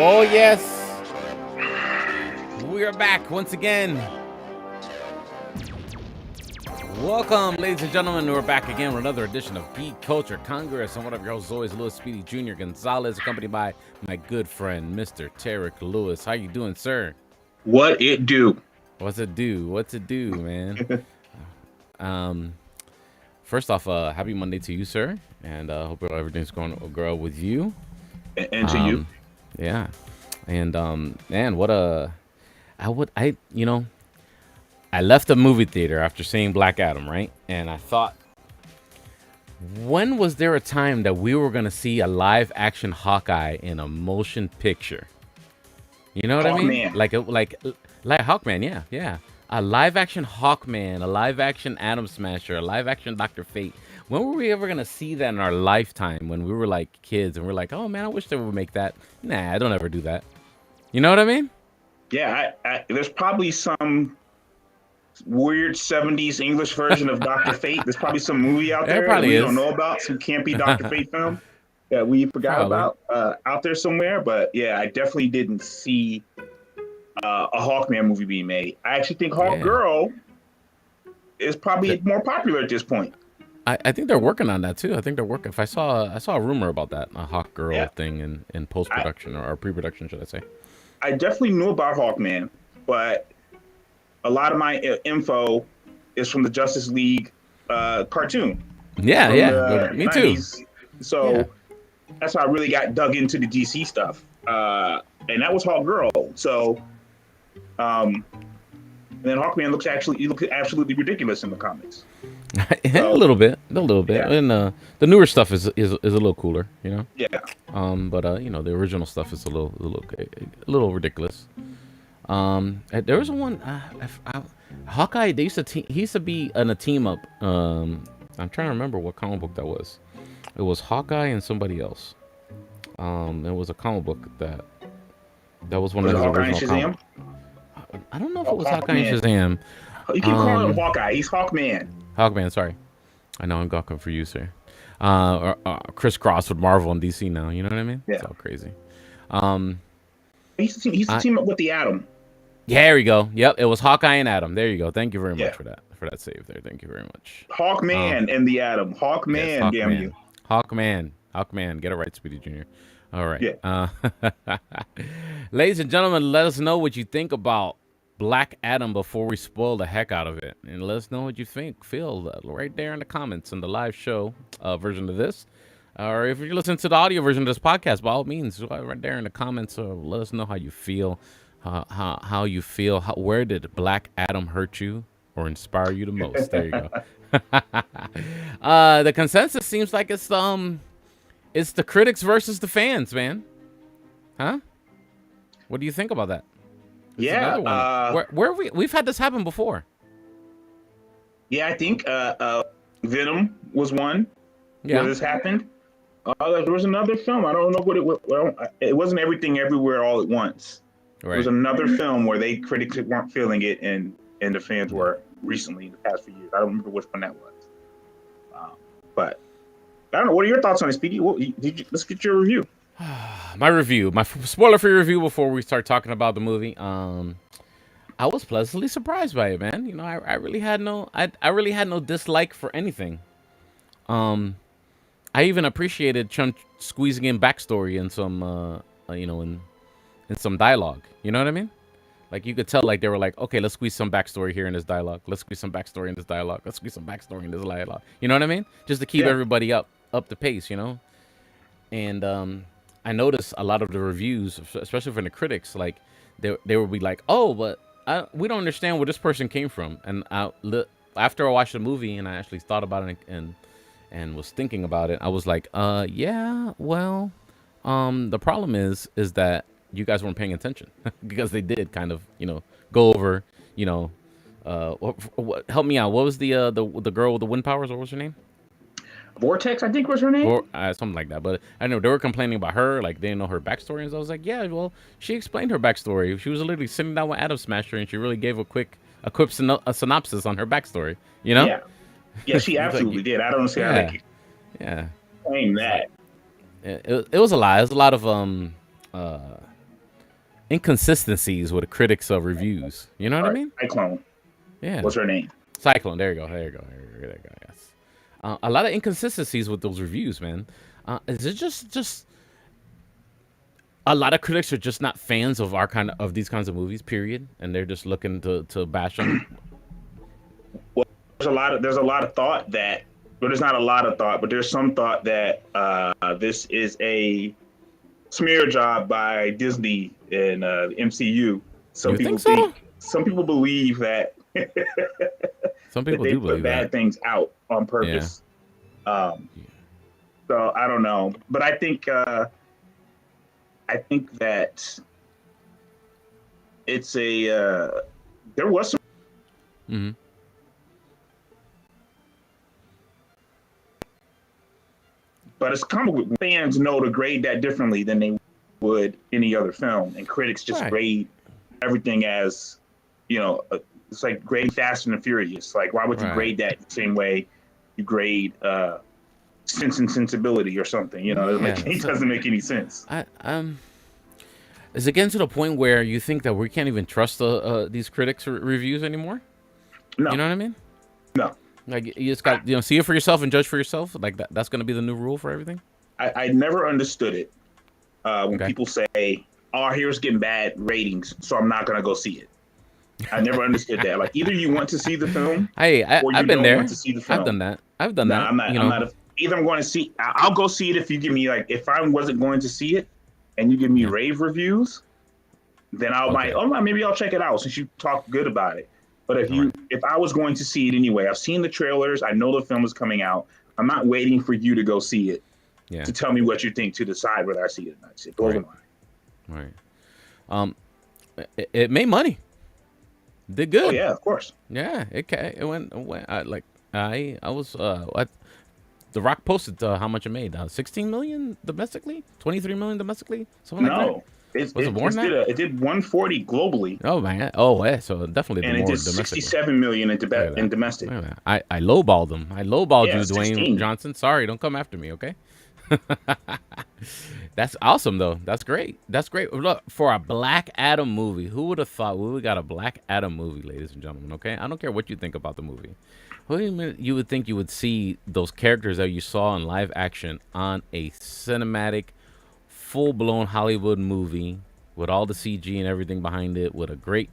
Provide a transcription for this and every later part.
Oh, yes. We are back once again. Welcome, ladies and gentlemen. We're back again with another edition of Geek Culture Congress. And one of your hosts, always, Louis Speedy Jr. Gonzalez, accompanied by my good friend, Mr. Tarek Lewis. How you doing, sir? What it do? What's it do? What's it do, man? First off, happy Monday to you, sir. And hope everything's going well with you. And to you. Yeah. And man, what a I left the movie theater after seeing Black Adam, right? And I thought, when was there a time that we were gonna see a live action Hawkeye in a motion picture? You know what I mean? Like Hawkman, yeah. A live action Hawkman, a live action Atom Smasher, a live action Dr. Fate. When were we ever gonna see that in our lifetime when we were like kids and we're like, oh man, I wish they would make that. Nah, I don't ever do that. You know what I mean? Yeah, there's probably some weird 70s English version of Dr. Fate. There's probably some movie out there that we don't know about, some campy Dr. Fate film that we forgot about out there somewhere. But yeah, I definitely didn't see a Hawkman movie being made. I actually think Hawkgirl is probably more popular at this point. I think they're working on that too. I think they're working. If I saw a rumor about that, a Hawkgirl thing in post production or pre production, should I say? I definitely knew about Hawkman, but a lot of my info is from the Justice League cartoon. Yeah, me 90s. Too. So that's how I really got dug into the DC stuff, and that was Hawkgirl. So, and then Hawkman looks absolutely ridiculous in the comics. A little bit, yeah. And the newer stuff is a little cooler, you know. Yeah. But the original stuff is a little ridiculous. There was one Hawkeye. He used to be in a team up. I'm trying to remember what comic book that was. It was Hawkeye and somebody else. It was a comic book that was one of his original comics. I don't know if it was Hawkeye and Shazam. You keep calling him Hawkeye. He's Hawkman. Hawkman, sorry. I know I'm gawking for you, sir. Crisscross with Marvel and DC now. You know what I mean? Yeah. It's all crazy. He used to team up with the Atom. Yeah, there we go. Yep, it was Hawkeye and Atom. There you go. Thank you very much for that save there. Thank you very much. Hawkman and the Atom. Hawkman, damn you. Hawkman. Get it right, Speedy Jr. All right. Yeah. Ladies and gentlemen, let us know what you think about Black Adam before we spoil the heck out of it. And let us know what you feel right there in the comments in the live show version of this. Or if you're listening to the audio version of this podcast, by all means, right there in the comments, let us know how you feel. How you feel. Where did Black Adam hurt you or inspire you the most? There you go. The consensus seems like it's the critics versus the fans, man. Huh? What do you think about that? Where we've had this happen before. Yeah, I think Venom was one. Yeah, where this happened. There was another film. I don't know what it was. Well, it wasn't Everything Everywhere All at Once. Right. There was another film where critics weren't feeling it, and the fans were recently in the past few years. I don't remember which one that was. But I don't know. What are your thoughts on it, Speedy? Let's get your review. My spoiler-free review before we start talking about the movie. I was pleasantly surprised by it, man. You know, I really had no dislike for anything. I even appreciated Chunk squeezing in backstory and some, in some dialogue. You know what I mean? Like, you could tell, like, they were like, okay, let's squeeze some backstory here in this dialogue. Let's squeeze some backstory in this dialogue. Let's squeeze some backstory in this dialogue. You know what I mean? Just to keep everybody up the pace, you know? And I noticed a lot of the reviews, especially from the critics, like, they would be like, oh, but we don't understand where this person came from. And after I watched the movie and I actually thought about it and was thinking about it, I was like, the problem is that you guys weren't paying attention because they did kind of, go over, help me out. What was the girl with the wind powers? What was her name? Vortex, I think was her name. Or something like that. But I know they were complaining about her, like they didn't know her backstory. And so I was like, yeah, well, she explained her backstory. She was literally sitting down with Atom Smasher, and she really gave a quick synopsis on her backstory. You know? Yeah, she absolutely did. I don't see how they could claim that. It was a lot. It was a lot of inconsistencies with critics of reviews. You know what All I right, mean? Cyclone. Yeah. What's her name? Cyclone. There you go. There you go. There you go. Yes. A lot of inconsistencies with those reviews, man. Is it just a lot of critics are just not fans of these kinds of movies, period, and they're just looking to bash them. Well, there's a lot of thought that, but there's not a lot of thought, but there's some thought that this is a smear job by Disney and MCU. You think so? Some people believe that Some that people they do put believe bad that. things out on purpose. Yeah. So I don't know, but I think that it's a there was some. Mm-hmm. But it's comic book fans know to grade that differently than they would any other film, and critics just grade everything as, it's like grading Fast and the Furious. Like, why would you grade that the same way you grade Sense and Sensibility or something? It doesn't make any sense. Is it getting to the point where you think that we can't even trust these critics' reviews anymore? No. You know what I mean? No. Like, you just got see it for yourself and judge for yourself. Like that's going to be the new rule for everything. I never understood it when people say, "Oh, here's getting bad ratings, so I'm not going to go see it." I never understood that. Like, either you want to see the film, or you I've been don't there. Want to see the film. I've done that. I'm not. Either I'm going to see. I'll go see it if you give me, like, if I wasn't going to see it and you give me rave reviews, then maybe I'll check it out since you talk good about it. But if I was going to see it anyway, I've seen the trailers, I know the film is coming out. I'm not waiting for you to go see it to tell me what you think to decide whether I see it or not. It goes on. It made money. Did good. Oh yeah, of course. Yeah, it went. I was The Rock posted how much it made. 16 million domestically, 23 million domestically, something like that. It did 140 globally. Oh man! Oh yeah, so definitely and it did 67 million in domestic. I lowballed them. I lowballed you, 16. Dwayne Johnson. Sorry, don't come after me, okay? That's awesome though. That's great. Look, for a Black Adam movie, who would have thought we got a Black Adam movie, ladies and gentlemen? Okay, I don't care what you think about the movie. Who do you mean you would think you would see those characters that you saw in live action on a cinematic, full-blown Hollywood movie with all the CG and everything behind it, with great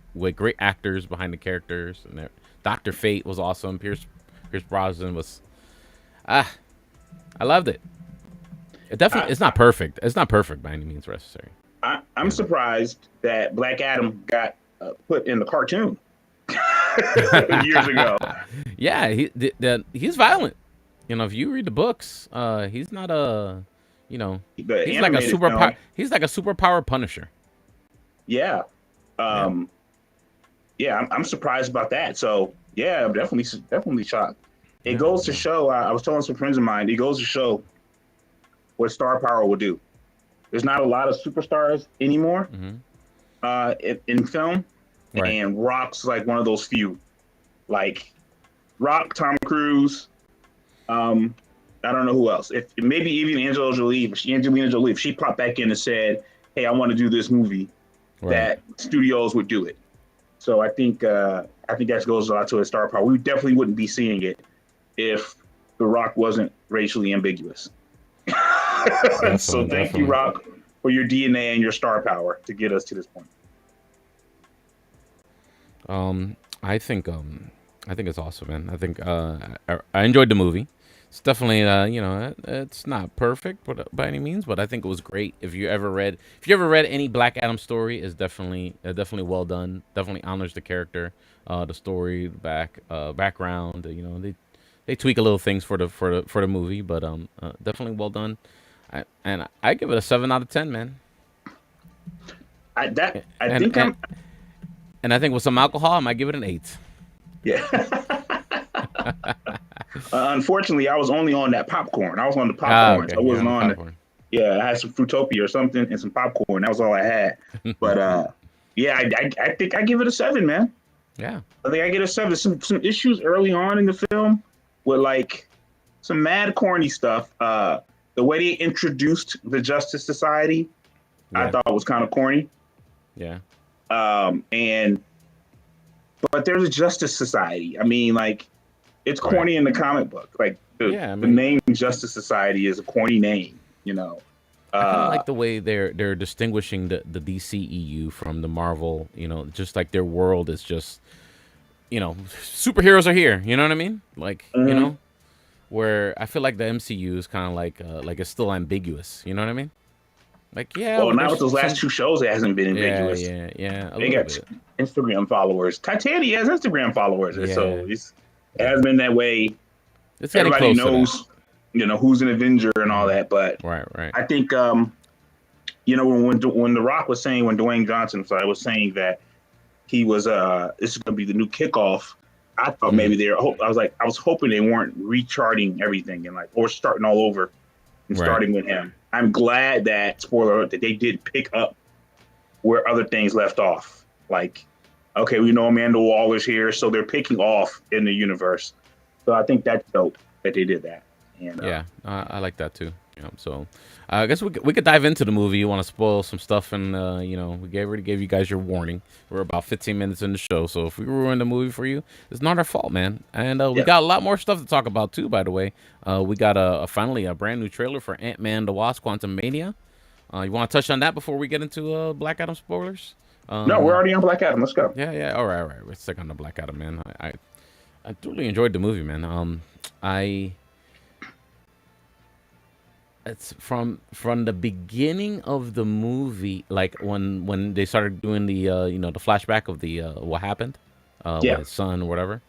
actors behind the characters, and Dr. Fate was awesome. Pierce Brosnan was, I loved it. It's not perfect. It's not perfect by any means necessary. I'm surprised that Black Adam got put in the cartoon years ago. Yeah, he's violent. If you read the books, he's not he's like a superpower. He's like a superpower Punisher. Yeah. I'm surprised about that. So yeah, I'm definitely shocked. It goes to show. I was telling some friends of mine. It goes to show what star power will do. There's not a lot of superstars anymore in film, and Rock's like one of those few. Like Rock, Tom Cruise. I don't know who else. If maybe even Angelina Jolie, if she popped back in and said, "Hey, I want to do this movie," that studios would do it. So I think that goes a lot to his star power. We definitely wouldn't be seeing it if The Rock wasn't racially ambiguous. So thank you, Rock, for your DNA and your star power to get us to this point. I think it's awesome, man. I think I enjoyed the movie. It's definitely it's not perfect by any means, but I think it was great. If you ever read any Black Adam story, it's definitely well done. Definitely honors the character, the story, background. They tweak a little things for the movie, but definitely well done. I give it a 7 out of 10, man. I think with some alcohol, I might give it an 8. Yeah. Unfortunately, I was only on that popcorn. I was on the popcorn. Okay. So I wasn't on it. Yeah, I had some Fruitopia or something and some popcorn. That was all I had. But I think I give it a 7, man. Yeah. I think I get a 7. Some issues early on in the film with like some mad corny stuff. The way they introduced the Justice Society, I thought was kind of corny. Yeah. And but there's a Justice Society. I mean, like, it's Right. corny in the comic book. Like Yeah. I the mean, name Justice Society is a corny name. I kind of Uh, like the way they're distinguishing the DCEU from the Marvel. Just like their world is just superheroes are here. You know what I mean? Like mhm. where I feel like the MCU is kind of like it's still ambiguous. You know what I mean? Like yeah, Well, well, not with there's those last some two shows, it hasn't been ambiguous. yeah, a They little got bit. Instagram followers. Titania has Instagram followers, and Yeah, so it yeah. has been that way. It's getting Everybody close to that. knows, who's an Avenger and all Hmm. that. But Right, right. I think, when The Rock was saying, when Dwayne Johnson, sorry, was saying that he was, this is going to be the new kickoff. I thought Hmm. maybe I was hoping they weren't recharting everything and, like, or starting all over and Right. starting with him. I'm glad that, spoiler alert, that they did pick up where other things left off. Like, okay, we know Amanda Waller's here, so they're picking off in the universe. So I think that's dope that they did that. And Yeah, I like that too. So I guess we could dive into the movie. You want to spoil some stuff, and already gave you guys your warning. We're about 15 minutes in the show, so if we ruined the movie for you, it's not our fault, man. And we yeah, got a lot more stuff to talk about too. By the way, we got finally a brand new trailer for Ant-Man: The Wasp: Quantum Mania. You want to touch on that before we get into Black Adam spoilers? no, we're Um, already on Black Adam. Let's go. yeah, yeah. All right, all right. Let's stick on the Black Adam, man. I truly enjoyed the movie, man. I it's from the beginning of the movie, like when they started doing the flashback of the what happened with Yeah. his son or whatever.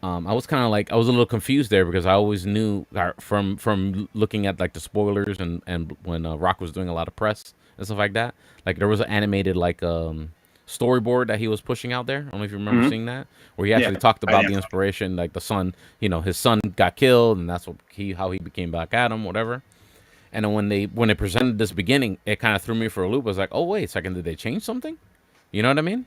I was kind of like I was a little confused there because I always knew from looking at like the spoilers and when Rock was doing a lot of press and stuff like that. Like there was an animated like storyboard that he was pushing out there. I don't know if you remember Hmm. seeing that, where he Yeah. actually talked I about am. the inspiration, like the son. His son got killed, and that's how he became Black Adam, whatever. And then when they presented this beginning, it kind of threw me for a loop. I was like, oh wait a second, did they change something? You know what I mean?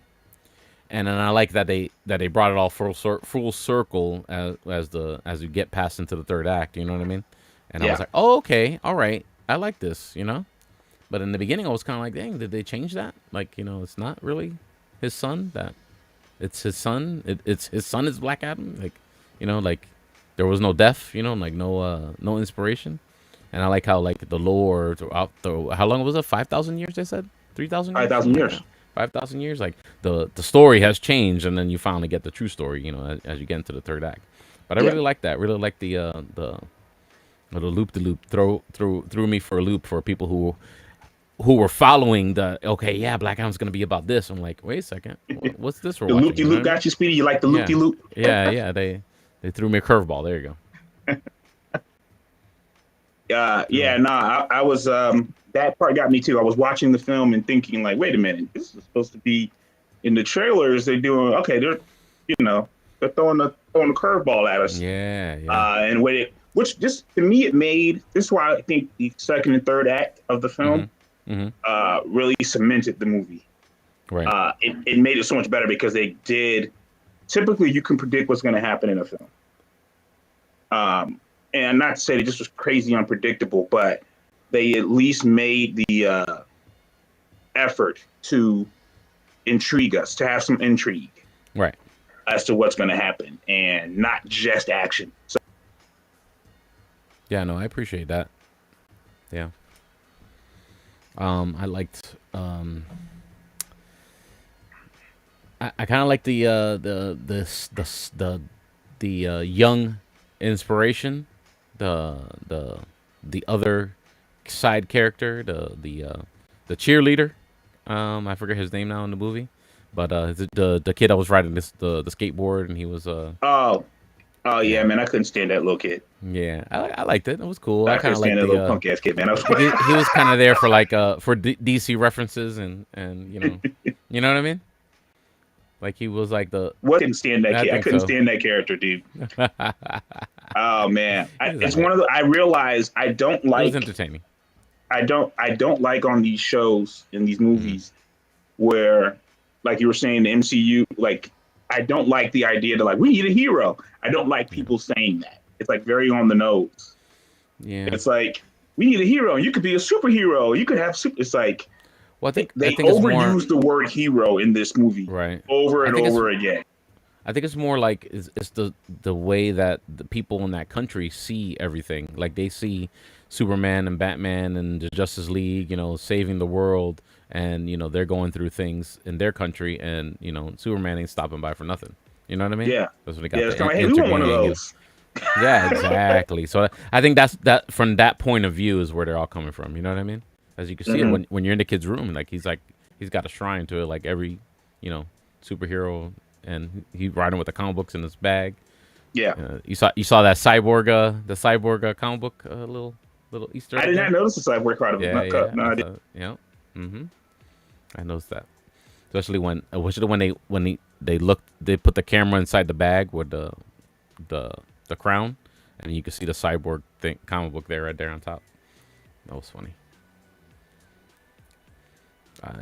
And then I like that they brought it all full circle as you get past into the third act. You know what I mean? And I was Yeah. like, oh okay, all right, I like this. But in the beginning, I was kind of like, dang, did they change that? Like it's not really his son. That it's his son. It's his son is Black Adam. Like there was no death. Like no inspiration. And I like how like the lore throughout how long was it? 5,000 years they said, 3,000 Five years, thousand something like years. that. 5,000 years. Like the story has changed, and then you finally get the true story. As you get into the third act. But I Yeah. really like that. Really like the loop the loop threw me for a loop for people who were following the okay, yeah, Black Adam's gonna be about this. I'm like, wait a second, what's this we're The loop watching? de You know loop what I mean? got you, Speedy. You like the loop de Yeah, loop? yeah. They threw me a curveball. There you go. Yeah. Nah. I was. That part got me too. I was watching the film and thinking, like, wait a minute, this is supposed to be in the trailers. They're doing okay. You know, they're throwing the curveball at us. Yeah, yeah. And which just to me, it made this is why I think the second and third act of the Mhm. film Mhm. really cemented the movie. Right. It made it so much better because they did. Typically, you can predict what's going to happen in a film. And not to say that this was crazy unpredictable, but they at least made the effort to intrigue us, to have some intrigue Right. as to what's going to happen, and not just action. So Yeah. No, I appreciate that. Yeah. I liked. I kind of like the young inspiration, the the the other side character, the cheerleader. I forget his name now in the movie, but the kid that was riding the skateboard, and he was oh, oh yeah, yeah, man, I couldn't stand that little kid. yeah. I liked it. It was cool. I I kind couldn't of stand liked that the little punk ass kid, man. I was, like he was kind of there for like for DC references and you know what I mean. Like he was like the what couldn't stand that I kid. I think couldn't so. stand that character, dude. It Oh man, was it's alright. one of the. I realize It was entertaining. I don't like on these shows in these Hmm. movies where, like you were saying, the MCU. Like, I don't like the idea that, like, we need a hero. I don't like Yeah. people saying that. It's like very on the nose. Yeah. It's like we need a hero. You could be a superhero. You could have super. It's like, Well, I They think it's more overuse the word hero in this movie right. over I and think it's over again. I think it's more like it's the way that the people in that country see everything. Like they see Superman and Batman and the Justice League, saving the world, and they're going through things in their country, and Superman ain't stopping by for nothing. You know what I mean? Yeah, That's when they got yeah. It's the kind of hey, we want one of intergang and those. yeah, exactly. So I think that from that point of view is where they're all coming from. You know what I mean? As you can see it Hmm. when you're in the kid's room, like he's got a shrine to it, like every you know superhero, and he riding with the comic books in his bag. Yeah, You saw that cyborg comic book little Easter I egg did not there. notice the cyborg part of it. Yeah, No, yeah, no, I that's did. yeah. Mm-hmm. I noticed that, especially when they put the camera inside the bag with the the crown, and you can see the cyborg thing comic book there right there on top. That was funny.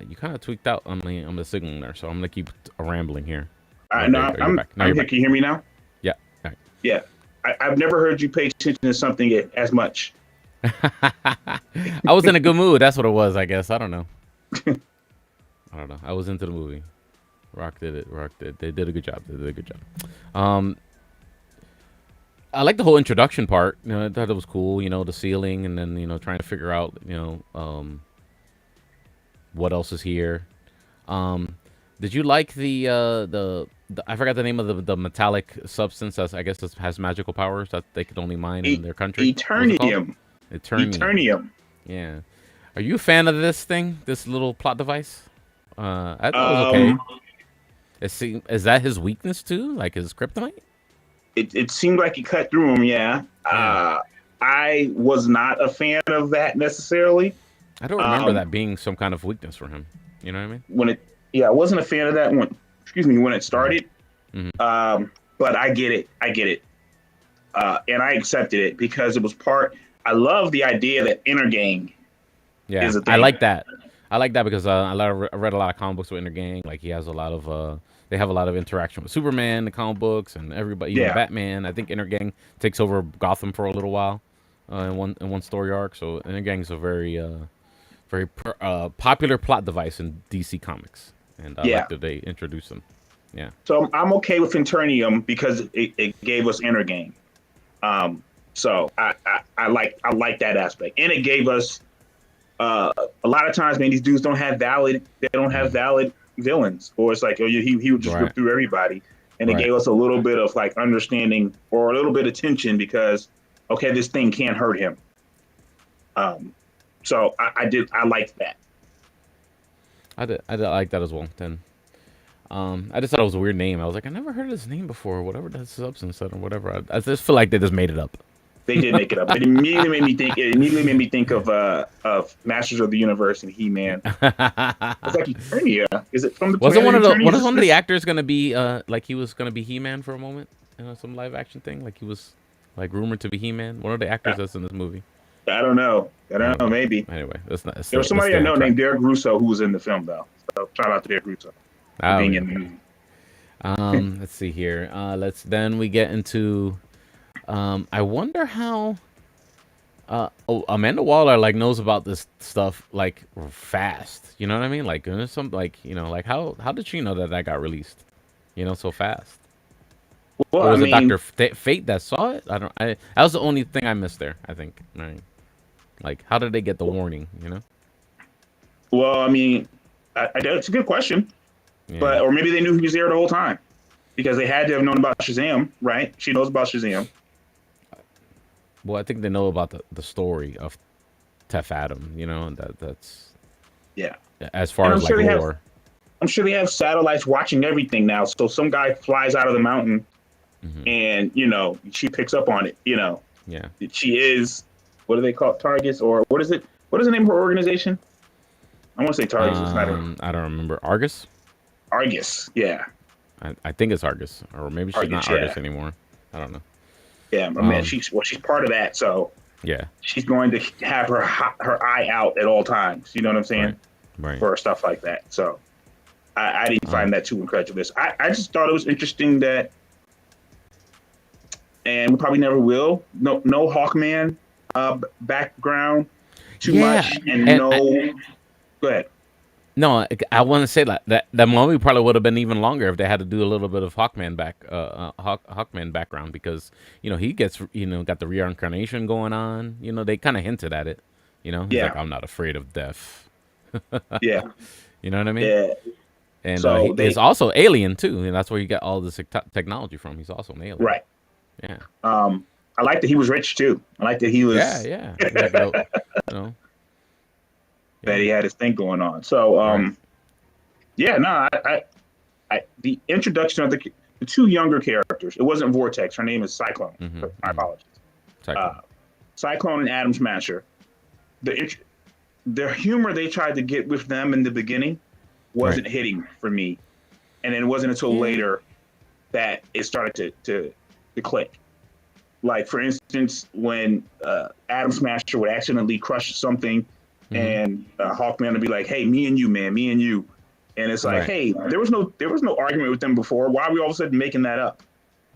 You kind of tweaked out on the signal there, so I'm gonna keep rambling here. Oh, No, there you go. You're I'm back. Now I'm you're here. back. Can you hear me now? Yeah. All Yeah. I've never heard you pay attention to something as much. right. I was in a good mood. That's what it was. I guess. I don't know. I was into the movie. Rock did it. Rock did. They did a good job. They did a good job. Um, I like the whole introduction part. I thought it was cool. The ceiling, and then trying to figure out what else is here. Um, did you like the I forgot the name of the metallic substance that I guess has magical powers that they could only mine in their country? What was it called? Eternium. Eternium. Eternium. Yeah. Are you a fan of this thing? This little plot device? I thought it was okay. Um, Is that his weakness too? Like his kryptonite? it seemed like he cut through him. Yeah. Yeah. I was not a fan of that necessarily. I don't remember Um, that being some kind of weakness for him. You know what I mean? yeah, I wasn't a fan of that one. Excuse me, when it Mm-hmm. started. Mm-hmm. But I get it. I get it. And I accepted it because it was part. I love the idea that inner gang Yeah, is a I thing. like that. I like that because I read a lot of comic books with Intergang. Like he has a lot of they have a lot of interaction with Superman, the comic books, and everybody, even Yeah, Batman. I think Intergang takes over Gotham for a little while in one story arc. So Intergang is a very popular plot device in DC Comics, and I yeah. like that they introduce them. Yeah, So I'm okay with Internium because it gave us inner gang. So I like that aspect, and it gave us a lot of times, man, these dudes don't have valid villains, or it's like, oh, he would just right, rip through everybody, and it right. gave us a little bit of like understanding or a little bit of tension because, okay, this thing can't hurt him. Um, so I liked that. I did like that as well. Then I just thought it was a weird name. I was like, I never heard of this name before. Whatever that substance said or whatever. I just feel like they just made it up. They did make it up. It immediately made me think. It immediately made me think of Masters of the Universe and He-Man. It's like Eternia. Is it from the Wasn't planet Eternia? was one of the actors gonna be like he was gonna be He-Man for a moment in some live action thing? Like he was like rumored to be He-Man. One of the actors that's in this movie. I don't know. I I don't don't know. know. Maybe Anyway, there was let's somebody stay I on know track. named Derek Russo who was in the film though. So shout out to Derek Russo for Oh being yeah. in the movie. Let's see here. Then we get into I wonder how Amanda Waller like knows about this stuff like fast. You know what I mean? Like there's some like like how did she know that got released? So fast. Well, Or I was it mean, Doctor Fate that saw it? I don't. That was the only thing I missed there. I think. Right. Like how did they get the warning? that's a good question. Yeah. But or maybe they knew he was there the whole time because they had to have known about Shazam, right? She knows about Shazam. Well, I think they know about the story of Tef Adam. And that's Yeah, as and far as like lore. I'm sure they have satellites watching everything now. So some guy flies out of the mountain, Hmm. and she picks up on it. Yeah. She is, what do they call it, Targets, or what is it? What is the name of her organization? I want to say Targets. It's not I don't remember Argus. Argus. Yeah, I think it's Argus, or maybe she's Argus. not Yeah, Argus anymore. I don't know. yeah. But man, Um. she's part of that. So Yeah. she's going to have her eye out at all times. You know what I'm saying? Right. Right. For stuff like that. So I didn't Um. find that too incredulous. I just thought it was interesting that, and we probably never will. No Hawkman background too Yeah. much, and And no. Go ahead. No, I want to say that movie probably would have been even longer if they had to do a little bit of Hawkman background because he gets got the reincarnation going on. They kind of hinted at it. He's like, Yeah, I'm not afraid of death. yeah, You know what I mean? yeah. And So he's they also alien too, and that's where you get all this technology from. He's also an alien. right. Yeah, I like that he was rich too. I like that he yeah, was yeah. He's like, no, that yeah, he had his thing going on. So right. yeah, no, the introduction of the two younger characters. It wasn't Vortex. Her name is Cyclone. Mm-hmm, My mm-hmm. apologies. Cyclone. Cyclone and Atom Smasher. The the humor they tried to get with them in the beginning Right. wasn't hitting for me, and then it wasn't until Yeah. later that it started to click. Like for instance, when Atom Smasher would accidentally crush something, Mm-hmm. and Hawkman would be like, "Hey, me and you, man, me and you," and it's like, Right. "Hey, there was no argument with them before. Why are we all of a sudden making that up?"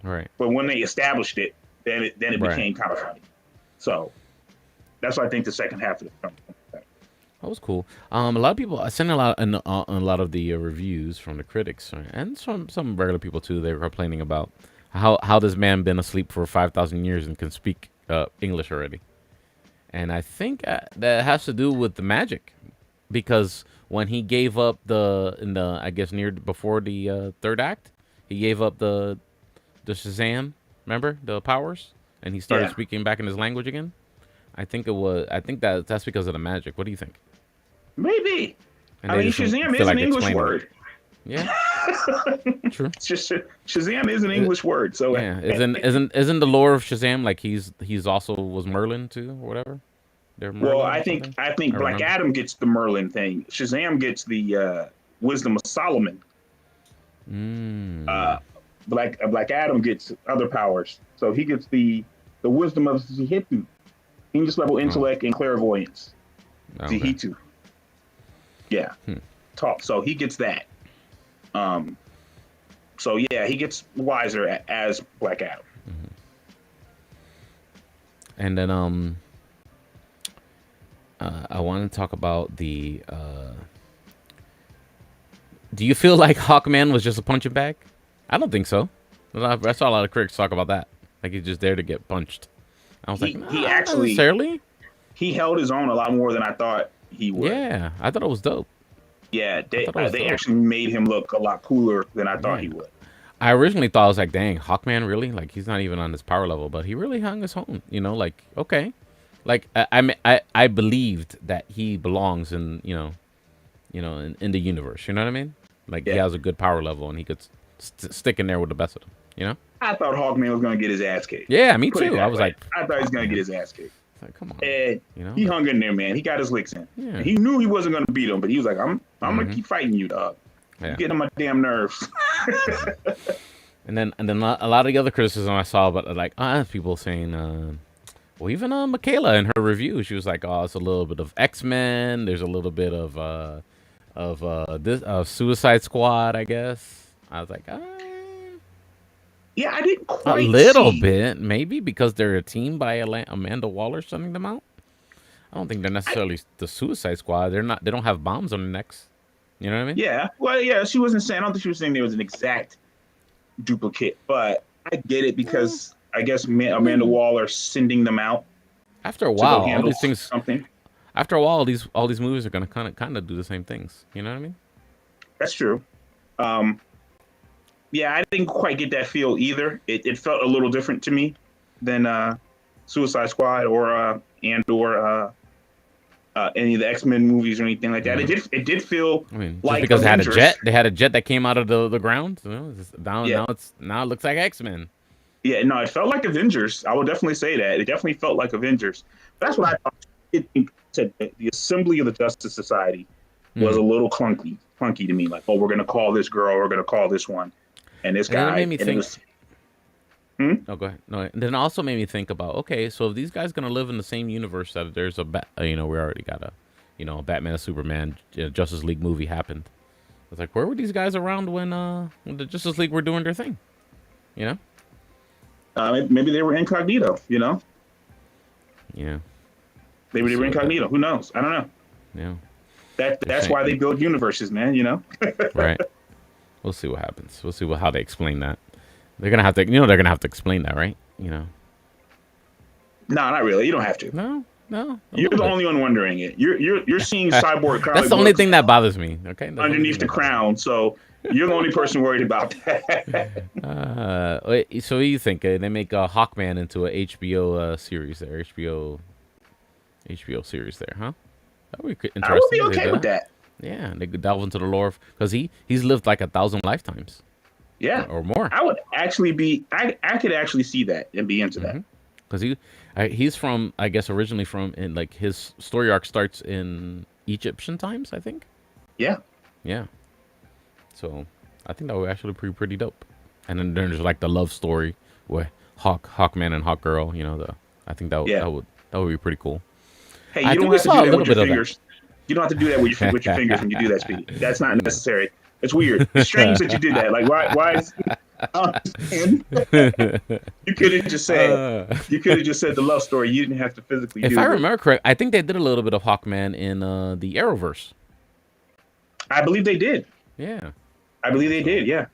Right. But when they established it, then it Right. became kind of funny. So that's why I think the second half of the film. That was cool. A lot of people. I sent a lot of the reviews from the critics and some regular people too. They were complaining about how this man been asleep for 5,000 years and can speak English already. And I think that has to do with the magic, because when he gave up I guess near before the third act, he gave up the Shazam. Remember the powers, and he started Yeah, speaking back in his language again. I think that's because of the magic. What do you think? maybe. And I they mean, just didn't Shazam feel is an like English explaining it. word. Yeah, true. It's just Shazam is an It, English word. So yeah, isn't the lore of Shazam like he's also was Merlin too or whatever? They're well, Merlin I or think something. I think I Black remember. Adam gets the Merlin thing. Shazam gets the wisdom of Solomon. Mm. Uh, Black Adam gets other powers. So he gets the wisdom of Zihitu, English level Oh, intellect and clairvoyance. okay. Zihitu. Yeah. Hmm. Talk. So he gets that. Um, so yeah, he gets wiser as Black Adam. And then I want to talk about the. Do you feel like Hawkman was just a punching bag? I don't think so. I saw a lot of critics talk about that. Like he's just there to get punched. I was like, He nah, not actually necessarily. he held his own a lot more than I thought he would. Yeah, I thought it was dope. Yeah, I thought it was they dope. actually made him look a lot cooler than I thought Yeah. he would. I originally thought I was like, dang, Hawkman really? Like he's not even on his power level, but he really hung his own. Like okay, like I believed that he belongs in in the universe. You know what I mean? Like he Yeah, has a good power level and he could stick in there with the best of them. You know? I thought Hawkman was gonna get his ass kicked. Yeah, me Put it too. I that was way. like, I thought he was fuck, gonna get man. his ass kicked. It's like, come on. And he Like, hung in there, man. He got his licks in. yeah, And he knew he wasn't gonna beat him, but he was like, I'm gonna mm-hmm, keep fighting you, dog. You yeah. getting on my damn nerves. And then a lot of the other criticism I saw, but like people saying, well, even Michaela in her review, she was like, oh, it's a little bit of X-Men. There's a little bit of this Suicide Squad, I guess. I was like, Yeah, I didn't a quite little see. bit, maybe because they're a team by Amanda Waller sending them out. I don't think they're I, necessarily the Suicide Squad. They're not. They don't have bombs on their necks. You know what I mean? yeah, well, yeah, she wasn't saying. I don't think she was saying there was an exact duplicate, but I get it Mm, because I guess I Amanda mean, Waller sending them out after a to go while, all handle these things. something. After a while, all these movies are gonna kind of do the same things. You know what I mean? That's true. Um, yeah, I didn't quite get that feel either. It felt a little different to me than Suicide Squad or any of the X-Men movies or anything like that. Mm-hmm. It did feel I mean, just like because Avengers. they had a jet that came out of the ground. Yeah, Now it looks like X Men. yeah, no, it felt like Avengers. I would definitely say that. It definitely felt like Avengers. That's what I thought. It said the Assembly of the Justice Society was Mm-hmm. a little clunky to me. Like, oh, we're gonna call this girl, we're gonna call this one, and this And then it made guy, me and it think. was. Hmm? Oh, go ahead. No, and then it also made me think about, okay, so if these guys gonna live in the same universe that there's we already got a Batman, a Superman, Justice League movie happened. It's like, where were these guys around when the Justice League were doing their thing? You know? Maybe they were incognito. Yeah. Maybe We'll they see were what that. incognito. Who knows? I don't know. Yeah. That's why they build universes, man. You know. Right. We'll see what happens. We'll see how they explain that. They're gonna have to. They're gonna have to explain that, right? No, not really. You don't have to. No. You're the only one wondering it. You're seeing Cyborg. That's the only thing that bothers me. Okay. Underneath the crown, so you're the only person worried about that. So what do you think? They make Hawkman into a HBO series there. HBO series there, huh? That would be interesting. I would be okay with that. Yeah, and they could delve into the lore because he's lived like 1,000 lifetimes. Yeah, or more. I would actually be. I could actually see that and be into that. Because he's from, I guess, originally from, in like his story arc starts in Egyptian times, I think. Yeah. Yeah. So I think that would actually be pretty dope. And then there's like the love story with Hawkman and Hawkgirl. You know, I think that would be pretty cool. Hey, you don't have to do that with your fingers. You don't have to do that with your fingers when you do that, Speedy. That's not necessary. It's weird. It's strange that you did that. Like, why is you could have just said the love story. You didn't have to physically do it. If I remember correct, I think they did a little bit of Hawkman in the Arrowverse. I believe they did. Yeah. I believe they did, yeah.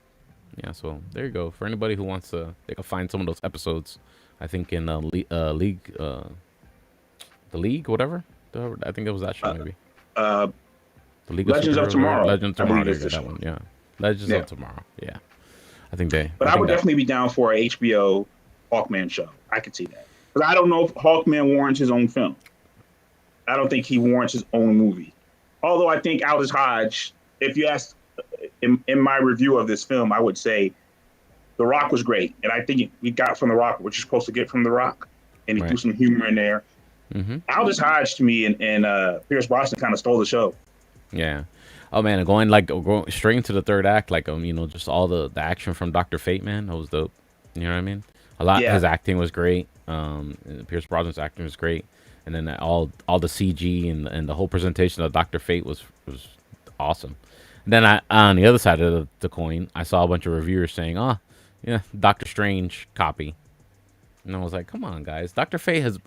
Yeah, so there you go. For anybody who wants to, they can find some of those episodes. I think in League, the League, whatever. I think it was that show, maybe. The League Legends of Tomorrow. Legends of Tomorrow. That one, yeah. Legends of Tomorrow. Yeah. I think they. But I would definitely be down for a HBO Hawkman show. I could see that. But I don't know if Hawkman warrants his own film. I don't think he warrants his own movie. Although I think Aldous Hodge, if you ask in my review of this film, I would say The Rock was great. And I think we got from The Rock what you're supposed to get from The Rock. And he threw some humor in there. Aldous Hodge, to me, and Pierce Brosnan kind of stole the show. Yeah. Oh, man, going straight into the third act, like, just all the action from Dr. Fate, man, that was dope. You know what I mean? His acting was great. Pierce Brosnan's acting was great. And then all the CG and the whole presentation of Dr. Fate was awesome. And then on the other side of the coin, I saw a bunch of reviewers saying, Doctor Strange copy. And I was like, come on, guys. Dr. Fate has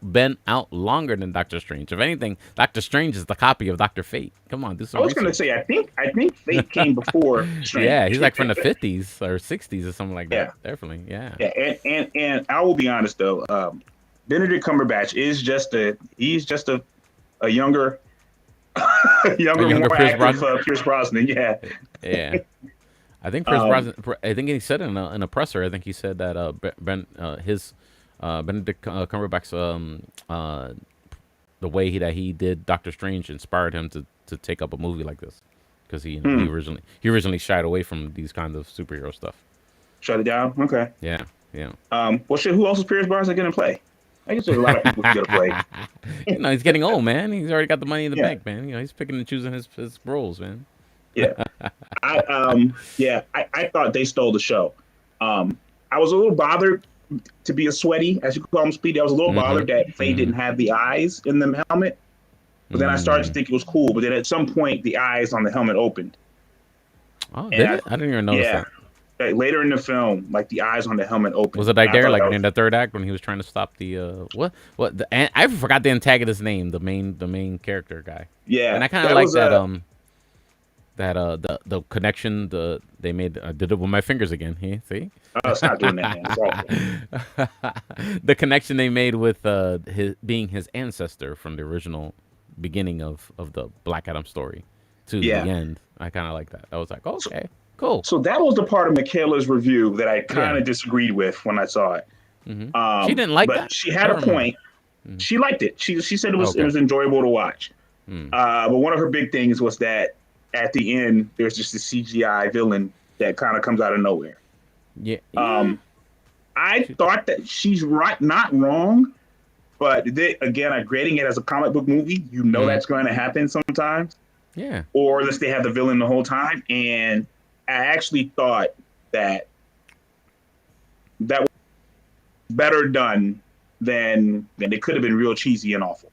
been out longer than Doctor Strange. If anything, Doctor Strange is the copy of Dr. Fate. Come on, do some research. I was going to say, I think Fate came before Strange. Yeah, he's like from the 50s or 60s or something like that. Definitely, yeah. And I will be honest, though. Benedict Cumberbatch is just a younger more active Pierce Brosnan. Yeah. Yeah. I think Pierce Brosnan. I think he said in a presser. I think he said that Benedict Cumberbatch's the way that he did Doctor Strange inspired him to take up a movie like this, because he originally shied away from these kinds of superhero stuff. Shut it down. Okay. Yeah. Well, shit. Who else is Pierce Brosnan going to play? I guess there's a lot of people going to play. He's getting old, man. He's already got the money in the bank, man. He's picking and choosing his roles, man. Yeah. I thought they stole the show. I was a little bothered, to be a sweaty, as you call him, Speedy. I was a little bothered that Faye didn't have the eyes in the helmet. But then I started to think it was cool. But then at some point, the eyes on the helmet opened. Oh, did it? I didn't even notice that. Later in the film, like the eyes on the helmet opened. Was it like there, like in the third act when he was trying to stop the I forgot the antagonist's name, the main character guy. Yeah, and I kind of like that the connection they made. I did it with my fingers again. See? Oh, stop doing that, man. The connection they made with being his ancestor from the original beginning of the Black Adam story to the end. I kind of like that. I was like, okay. Cool. So that was the part of Michaela's review that I kind of disagreed with when I saw it. She didn't like that. She had a point. She liked it. She said it was enjoyable to watch. But one of her big things was that at the end there's just a CGI villain that kind of comes out of nowhere. Yeah. I thought that she's not wrong, but I'm grading it as a comic book movie. That's going to happen sometimes. Yeah. Or unless they have the villain the whole time. And I actually thought that was better done than it could have been real cheesy and awful.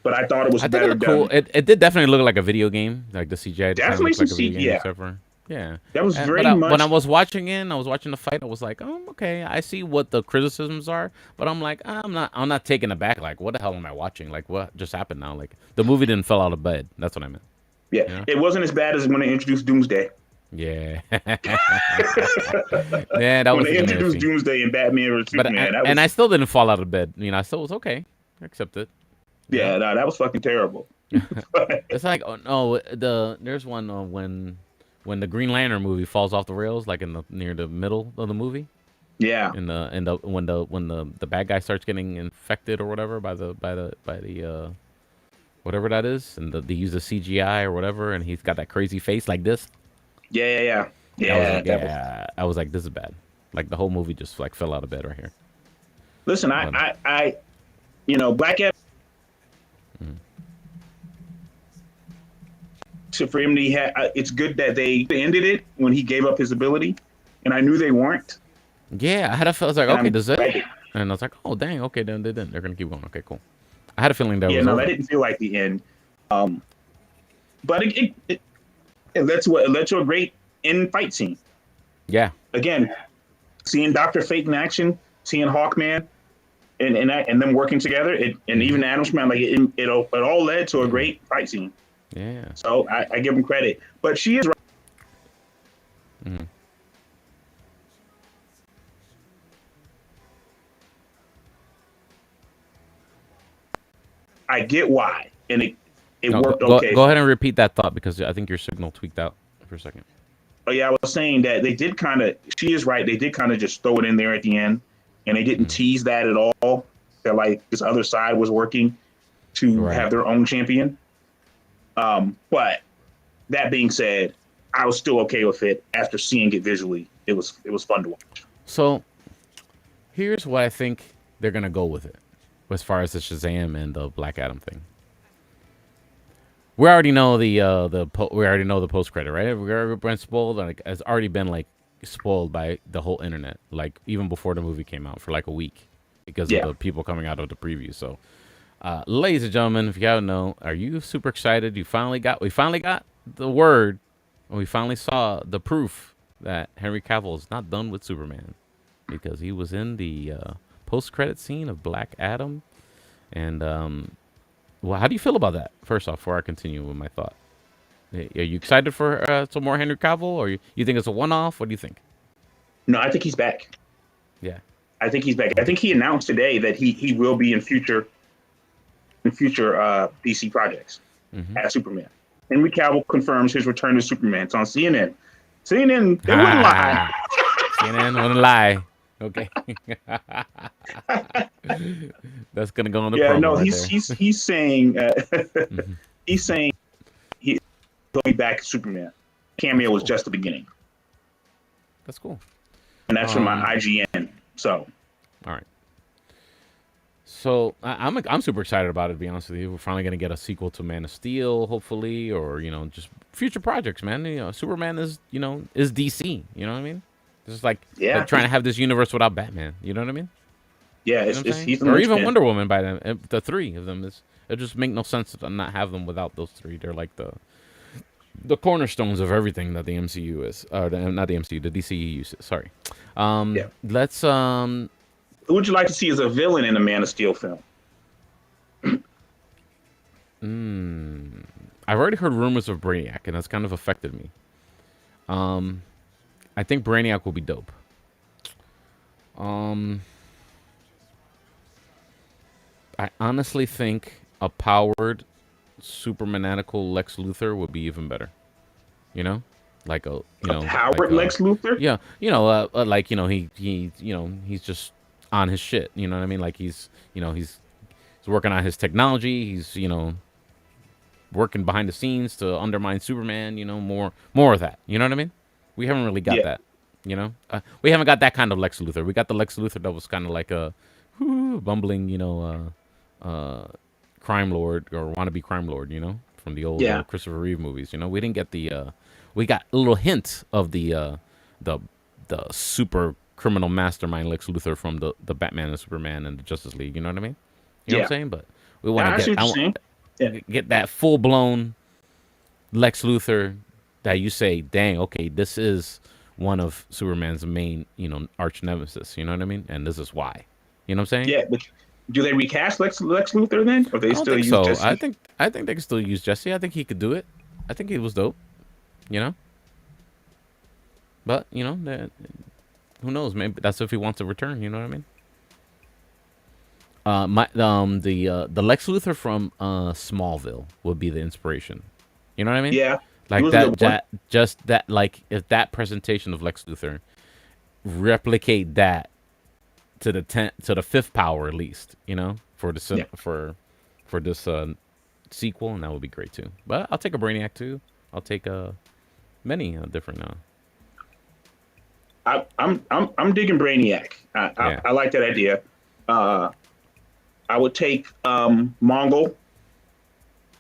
But I thought it was better done. Cool. It did definitely look like a video game, like the CGI. Definitely some like CGI. Yeah. That was But very when I much. was watching the fight. I was like, oh, okay. I see what the criticisms are, but I'm like, I'm not taken aback. Like, what the hell am I watching? Like, what just happened now? Like, the movie didn't fall out of bed. That's what I meant. Yeah, You know? it wasn't as bad as when they introduced Doomsday. Yeah. Yeah, that When was they kind of introduced iffy. Doomsday in Batman vs Superman, that And I was still didn't fall out of bed. You know, I still was okay. I accept it. You know? yeah, no, that was fucking terrible. It's like, oh no, there's one when the Green Lantern movie falls off the rails, like in the near the middle of the movie. Yeah, In the when the bad guy starts getting infected or whatever by the whatever that is, and they use the CGI or whatever, and he's got that crazy face like this. yeah. I was Yeah, like, that was. yeah, I was like, this is bad. Like the whole movie just like fell out of bed right here. Listen, But Black Adam. mm. For him, he had. It's good that they ended it when he gave up his ability, and I knew they weren't, Yeah, I had a feel. I was like, and okay, I'm does it? glad. And I was like, oh dang, okay, then they didn't. They're gonna keep going. Okay, cool. I had a feeling that Yeah, was no, that over. didn't feel like the end. Um, but it led to a great end fight scene. Yeah. Again, seeing Doctor Fate in action, seeing Hawkman, and them working together, and Mm-hmm. even Adam Smash, like it all led to a Yeah. great fight scene. Yeah. So I give him credit. But she is right. Mm-hmm. I get why, and it No, worked okay go for ahead me. and repeat that thought because I think your signal tweaked out for a second. But yeah, I was saying that they did kind of. She is right. They did kind of just throw it in there at the end, and they didn't Mm. tease that at all. That like this other side was working to Right. have their own champion. But that being said, I was still okay with it after seeing it visually. It was fun to watch. So here's what I think they're gonna go with it, as far as the Shazam and the Black Adam thing. We already know we already know the post credit, right? We already been spoiled. Like, it's already been like spoiled by the whole internet, like even before the movie came out for like a week because of Yeah. the people coming out of the preview. So, ladies and gentlemen, if you haven't know, are you super excited? We finally got the word, and we finally saw the proof that Henry Cavill is not done with Superman because he was in the post credit scene of Black Adam, and well, how do you feel about that? First off, before I continue with my thought, are you excited for some more Henry Cavill, or you think it's a one-off? What do you think? No, I think he's back. Yeah. I think he's back. I Okay. think he announced today that he will be in future DC projects Mm-hmm. as Superman. Henry Cavill confirms his return to Superman. It's on CNN. CNN, they wouldn't lie. Ha! CNN wouldn't lie. Okay. That's gonna go on the Yeah, promo no, right he's there. he's he's saying Hmm. he's saying he'll be back as Superman. That's Cameo was cool. just the beginning, That's cool. and that's from my Um. IGN. So All right. So I'm super excited about it. To be honest with you, we're finally gonna get a sequel to Man of Steel, hopefully, or just future projects, man. Superman is is DC. You know what I mean? It's just like yeah, trying to have this universe without Batman. You know what I mean? yeah, You know what I'm it's saying? he's the Or even linchpin. Wonder Woman by then. The three of them is it just make no sense to not have them without those three. They're like the cornerstones of everything that the MCU is. Not the MCU, the DCEU is. Sorry. Yeah. Let's Who would you like to see as a villain in a Man of Steel film? I've already heard rumors of Brainiac, and that's kind of affected me. I think Brainiac will be dope. Um, I honestly think a powered Supermanical Lex Luthor would be even better. You know, like Howard Lex Luthor? yeah, like he's just on his shit. You know what I mean? Like he's working on his technology. He's working behind the scenes to undermine Superman. More of that. You know what I mean? We haven't really got Yeah, that. We haven't got that kind of Lex Luthor. We got the Lex Luthor that was kind of like a bumbling, crime lord or wannabe crime lord. From the old yeah, Christopher Reeve movies. We didn't get we got a little hint of the the super criminal mastermind Lex Luthor from the Batman and Superman and the Justice League. You know what I mean? You know what I'm yeah. saying? But we want to I see get what I you're want saying. Yeah, get that full blown Lex Luthor that you say, dang, okay, this is one of Superman's main, arch nemesis. You know what I mean? And this is why. You know what I'm saying? Yeah, but do they recast Lex Luthor then, or I they don't still think use so. Jesse? I think they can still use Jesse. I think he could do it. I think he was dope. You know, but who knows? Maybe that's if he wants to return. You know what I mean? The Lex Luthor from Smallville would be the inspiration. You know what I mean? Yeah, he Like was a good one. just that, like if that presentation of Lex Luthor replicate that to the fifth power at least, for the Yeah, for this sequel, and that would be great too. But I'll take a Brainiac too. I'll take many different. I'm digging Brainiac. Yeah. I like that idea. Uh, I would take Mongol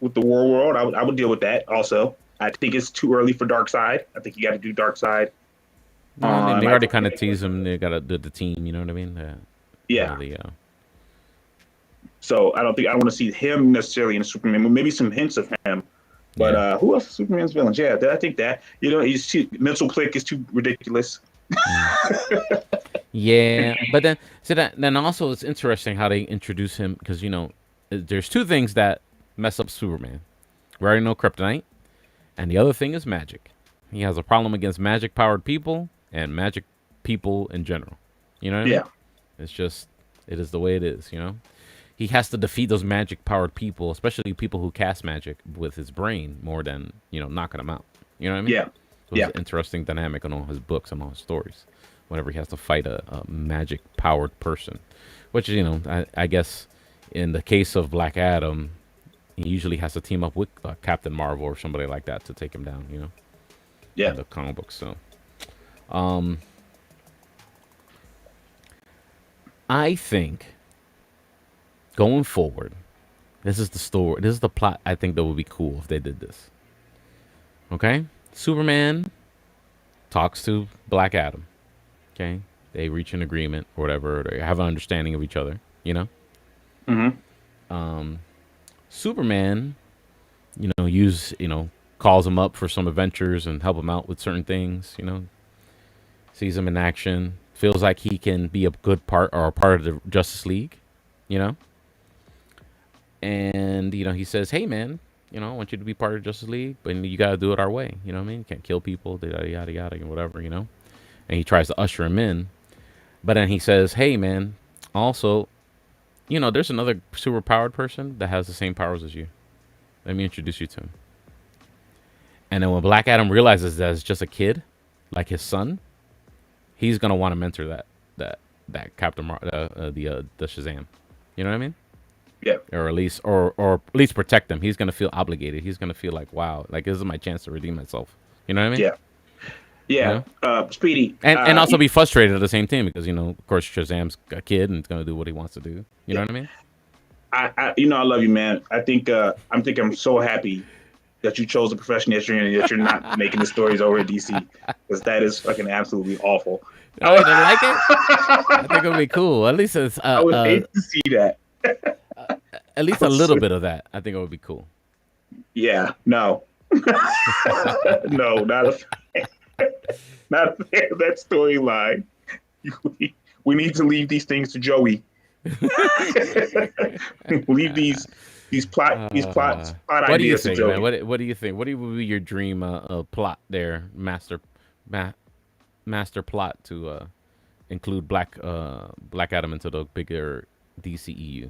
with the War World. I would deal with that also. I think it's too early for Dark Side. I think you got to do Dark Side. No, they already kind of tease him. They got to do the team. You know what I mean? Yeah. So I don't want to see him necessarily in a Superman. Maybe some hints of him. But who else is Superman's villains? Yeah, I think that he's mental click is too ridiculous. Yeah, but then also it's interesting how they introduce him because there's two things that mess up Superman. We already know kryptonite, and the other thing is magic. He has a problem against magic powered people and magic people in general. You know what I mean? It's just it is the way it is. He has to defeat those magic powered people, especially people who cast magic with his brain more than knocking them out. You know what I mean? Yeah. So it's an interesting dynamic in all his books and all his stories. Whenever he has to fight a magic powered person, which I guess in the case of Black Adam, he usually has to team up with Captain Marvel or somebody like that to take him down. Yeah. In the comic books. So, I think going forward, this is the story. This is the plot. I think that would be cool if they did this. Okay, Superman talks to Black Adam. Okay, they reach an agreement or whatever. Or they have an understanding of each other. Superman, calls him up for some adventures and help him out with certain things. Sees him in action, feels like he can be a good part or a part of the Justice League. And he says, "Hey, man, I want you to be part of Justice League, but you got to do it our way. You know what I mean? You can't kill people, yada yada yada, and whatever. And he tries to usher him in. But then he says, hey, man, also, there's another super powered person that has the same powers as you. Let me introduce you to him. And then when Black Adam realizes that it's just a kid, like his son, he's going to want to mentor that Captain the Shazam. You know what I mean? Yeah. Or at least protect them. He's going to feel obligated. He's going to feel like, wow, like this is my chance to redeem myself. You know what I mean? Yeah. Yeah, Speedy, and also be frustrated at the same time because of course Shazam's a kid and he's gonna do what he wants to do. You know what I mean? I love you, man. I'm so happy that you chose the profession that you're in, that you're not making the stories over at DC, because that is fucking absolutely awful. Oh, you didn't like it? I think it would be cool. At least it's I would hate to see that. At least a little bit of that. I think it would be cool. Yeah, no, no, not a. Not that storyline. We need to leave these things to Joey. Leave these plot ideas to Joey. Man? What do you think? What would be your dream plot there, master plot to include Black Adam into the bigger DCEU?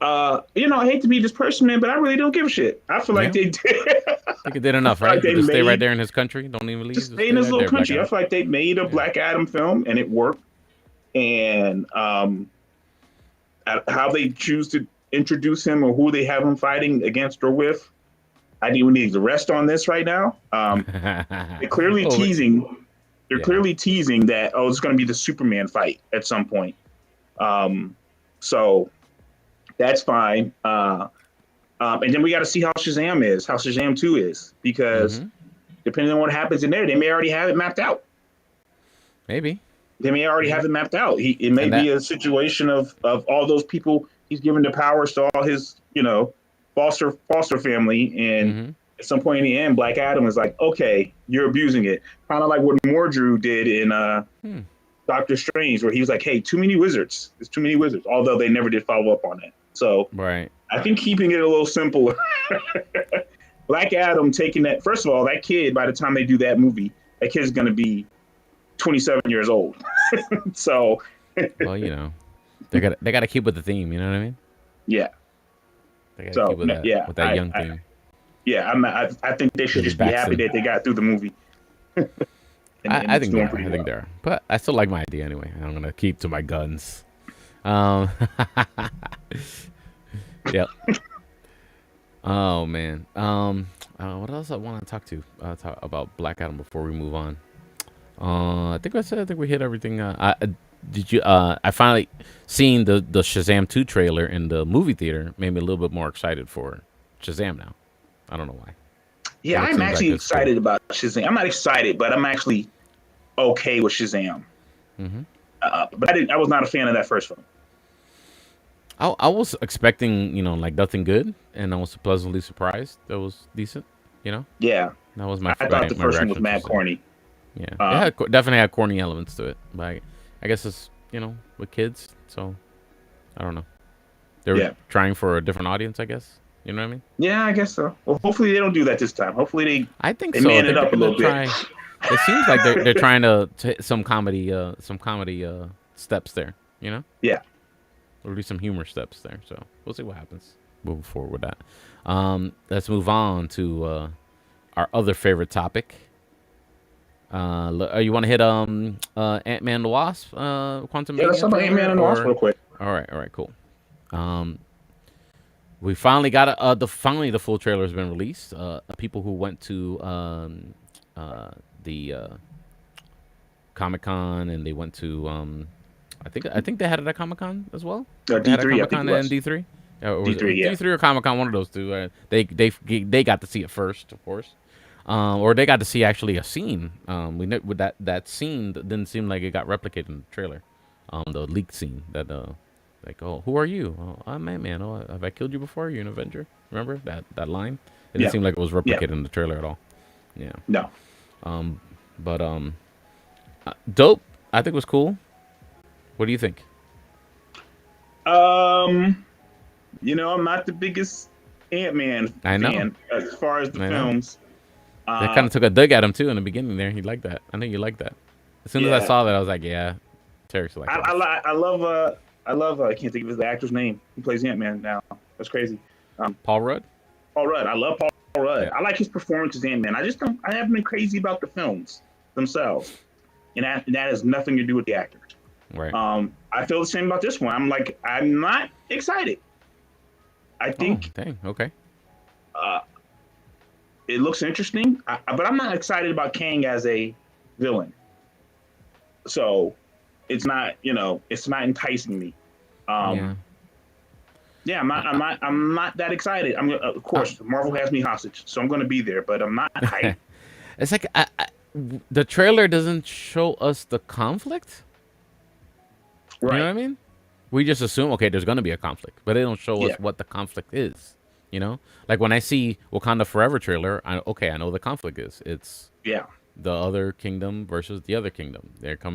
I hate to be this person, man, but I really don't give a shit. I feel like they did. I think it did enough, right? Just stay right there in his country. Don't even leave. Just stay in his little country. I feel like they made a Black Adam film and it worked. And how they choose to introduce him or who they have him fighting against or with, I think we need the rest on this right now. They're clearly teasing. They're clearly teasing that it's going to be the Superman fight at some point. So that's fine. And then we got to see how Shazam 2 is, because depending on what happens in there, they may already have it mapped out. Maybe. They may already have it mapped out. It may be a situation of all those people he's given the powers to all his, foster family, and at some point in the end, Black Adam is like, okay, you're abusing it. Kind of like what Mordru did in Hmm. Doctor Strange, where he was like, hey, too many wizards. There's too many wizards. Although they never did follow up on that. So Right. I think keeping it a little simpler. Black Adam taking that. First of all, that kid, by the time they do that movie, that kid's going to be 27 years old. So, Well, they gotta keep with the theme. You know what I mean? yeah. They gotta So, keep with that yeah. young theme. I think they should Billy just be happy Batson. that they got through the movie. and I it's think they doing are. pretty I well. think they are. But I still like my idea anyway. I'm gonna keep to my guns. Um. Yep. Oh man. What else I want to talk about Black Adam before we move on? I think I think we hit everything. Did you? I finally seen the Shazam 2 trailer in the movie theater. Made me a little bit more excited for Shazam now. I don't know why. Yeah, But it I'm seems like actually it's cool. excited about Shazam. I'm not excited, but I'm actually okay with Shazam. Hmm. But I was not a fan of that first film. I was expecting, like nothing good, and I was pleasantly surprised. That was decent. You know, Yeah, that was I thought the my first one was reaction to mad Shazam. corny. Yeah, it Um, definitely had corny elements to it, but I guess it's with kids, so I don't know. They were yeah, trying for a different audience, I guess. You know what I mean? yeah, I guess so. Well, hopefully they don't do that this time. Hopefully I think they so. I man it think they're up a gonna little bit. try. It seems like they're trying to hit some comedy steps there. Yeah. Or do some humor steps there. So we'll see what happens moving forward with that. Let's move on to our other favorite topic. You want to hit Ant-Man the Wasp, Quantum Yeah, let's Mania talk about trailer, Ant-Man and the Wasp or real quick. all right, cool. Um, we finally got the full trailer has been released. People who went to the Comic Con, and they went to I think they had it at Comic Con as well. They had it at D3, I Comic think it Con and was. D3. Or was D3, it yeah. D3 or Comic Con? One of those two. They got to see it first, of course. Or they got to see actually a scene. With that scene that didn't seem like it got replicated in the trailer. The leaked scene that like, oh, who are you? Oh, I'm Ant-Man. Oh, have I killed you before? You're an Avenger. Remember that line? It didn't Yeah. seem like it was Yeah. replicated in the trailer at all. Yeah. No. But dope. I think it was cool. What do you think? Um, I'm not the biggest Ant-Man I know. fan as far as the I know. films. They kind of took a dig at him too in the beginning there. He liked that. I know you liked that. As soon as I Yeah. saw that, I was like, yeah, Terry should like I, that. I, I love I can't think of his the actor's name. He plays Ant-Man now. That's crazy. Paul Rudd. Paul Rudd. I love Paul Rudd. Yeah. I like his performance as Ant-Man. I haven't been crazy about the films themselves. And that has nothing to do with the actor. Right. I feel the same about this one. I'm not excited. I think Dang. Okay. it looks interesting, but I'm not excited about Kang as a villain. So it's not enticing me. Yeah. Yeah, I'm not that excited. Of course, Marvel has me hostage, so I'm going to be there, but I'm not hyped. It's like the trailer doesn't show us the conflict. You know what I Right. mean? We just assume, okay, there's gonna be a conflict, but they don't show us Yeah. what the conflict is. Like when I see Wakanda Forever trailer, I know the conflict is. It's Yeah. the other kingdom versus the other kingdom.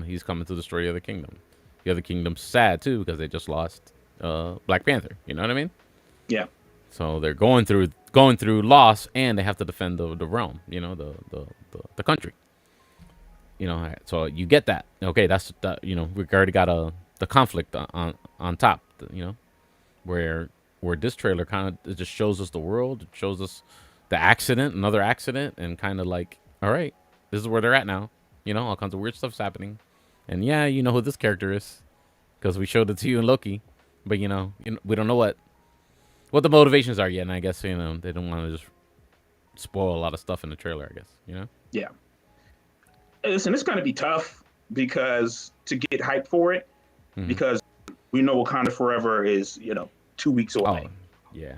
He's coming to destroy the other kingdom. The other kingdom's sad too because they just lost Black Panther. You know what I mean? Yeah. So they're going through loss, and they have to defend the realm. The country. So you get that. Okay, that's that. We already got the conflict on top. Where this trailer kind of just shows us the world. It shows us the accident, another accident, and kind of like, all right, this is where they're at now. All kinds of weird stuff's happening, and yeah, you know who this character is because we showed it to you in Loki, but we don't know what the motivations are yet, and I guess they don't want to just spoil a lot of stuff in the trailer. I guess. Yeah. Listen, it's going to be tough because to get hyped for it, Mhm. because we know Wakanda Forever is 2 weeks away. Oh, yeah.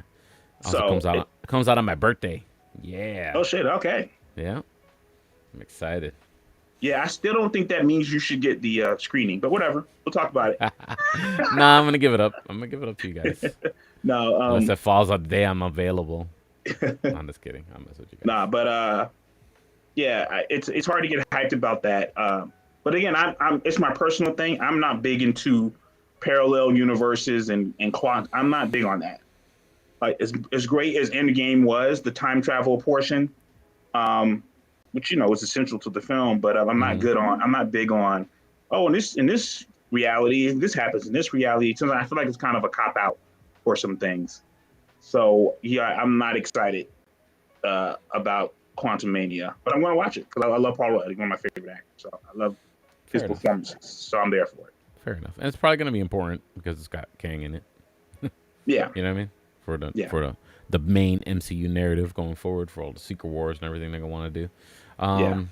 Also So comes out on my birthday. Yeah. oh shit, okay. Yeah. I'm excited. Yeah, I still don't think that means you should get the screening, but whatever. We'll talk about it. Nah, I'm gonna give it up. I'm gonna give it up to you guys. No, Unless it falls on the day I'm available. I'm just kidding. I'm messing with you guys. Nah, but yeah, it's hard to get hyped about that. But again, I'm it's my personal thing. I'm not big into parallel universes and quant. I'm not big on that. Like as great as Endgame was, the time travel portion, um, which was essential to the film. But I'm not Mm-hmm. good on. I'm not big on. Oh, in this reality, this happens in this reality. Sometimes I feel like it's kind of a cop out for some things. So yeah, I'm not excited about Quantum Mania, but I'm going to watch it because I love Paul Rudd. He's one of my favorite actors. So I love his Fair enough. performances. So I'm there for it. Fair enough. And it's probably gonna be important because it's got Kang in it. Yeah, You know what I mean? For the yeah, for the main MCU narrative going forward for all the Secret Wars and everything they're gonna want to do. yeah.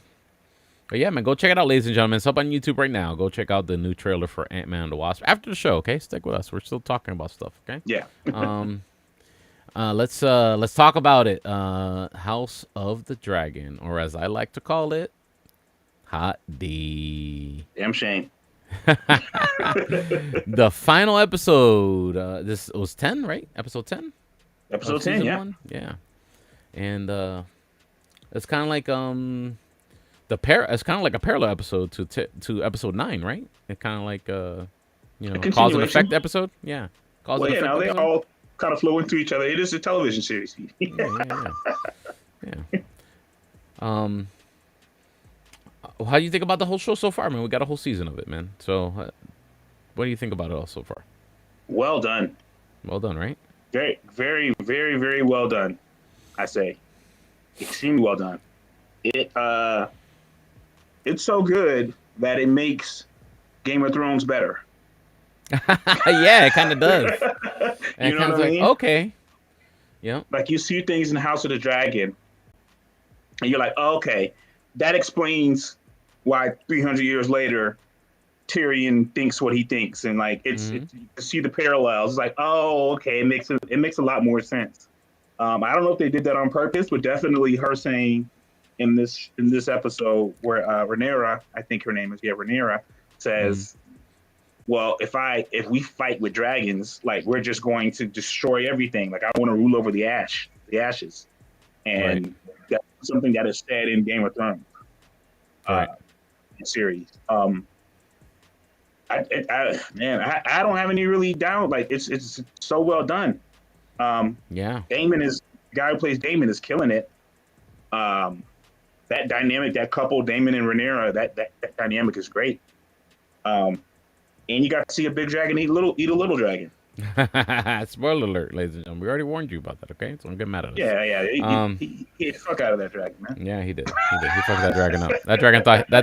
But yeah, man, go check it out, ladies and gentlemen. It's up on YouTube right now. Go check out the new trailer for Ant-Man and the Wasp after the show. Okay, stick with us. We're still talking about stuff. Okay. Yeah. Um, let's talk about it. House of the Dragon, or as I like to call it, Hot D. Damn shame. The final episode. This was 10, right? Episode 10 Episode of 10, season yeah. 1. Yeah, and it's kind of like it's kind of like a parallel episode to episode 9, right? It kind of like A cause and continuation. effect episode. Yeah, cause Well, and yeah, effect now they episode. all kind of flow into each other. It is a television series. Yeah. Um, how do you think about the whole show so far, man? We got a whole season of it, man. So, what do you think about it all so far? Well done. Well done, right? Very, very, very, very well done. I say, extremely well done. It it's so good that it makes Game of Thrones better. Yeah, it kind of does. And You it know kind of what I like, mean? okay, yeah, Like you see things in House of the Dragon, and you're like, oh, okay, that explains why 300 years later Tyrion thinks what he thinks, and like hmm it's to see the parallels. It's like, oh, okay, it makes a lot more sense. I don't know if they did that on purpose, but definitely her saying in this episode where Rhaenyra, I think her name is, yeah, Rhaenyra, hmm says, well, if we fight with dragons, like we're just going to destroy everything. Like I want to rule over the ashes, right, and that's something that is said in Game of Thrones uh, right, series. I don't have any really doubt. Like it's so well done. yeah, Damon is the guy who plays Damon is killing it. Um, that dynamic, that couple, Damon and Rhaenyra, that dynamic is great. Um, and you got to see a big dragon eat a little dragon. Spoiler alert, ladies and gentlemen. We already warned you about that, okay? So don't get mad at us. Yeah, yeah. Um, He ate the fuck out of that dragon, man. yeah, he did. He did. He fucked that dragon up. That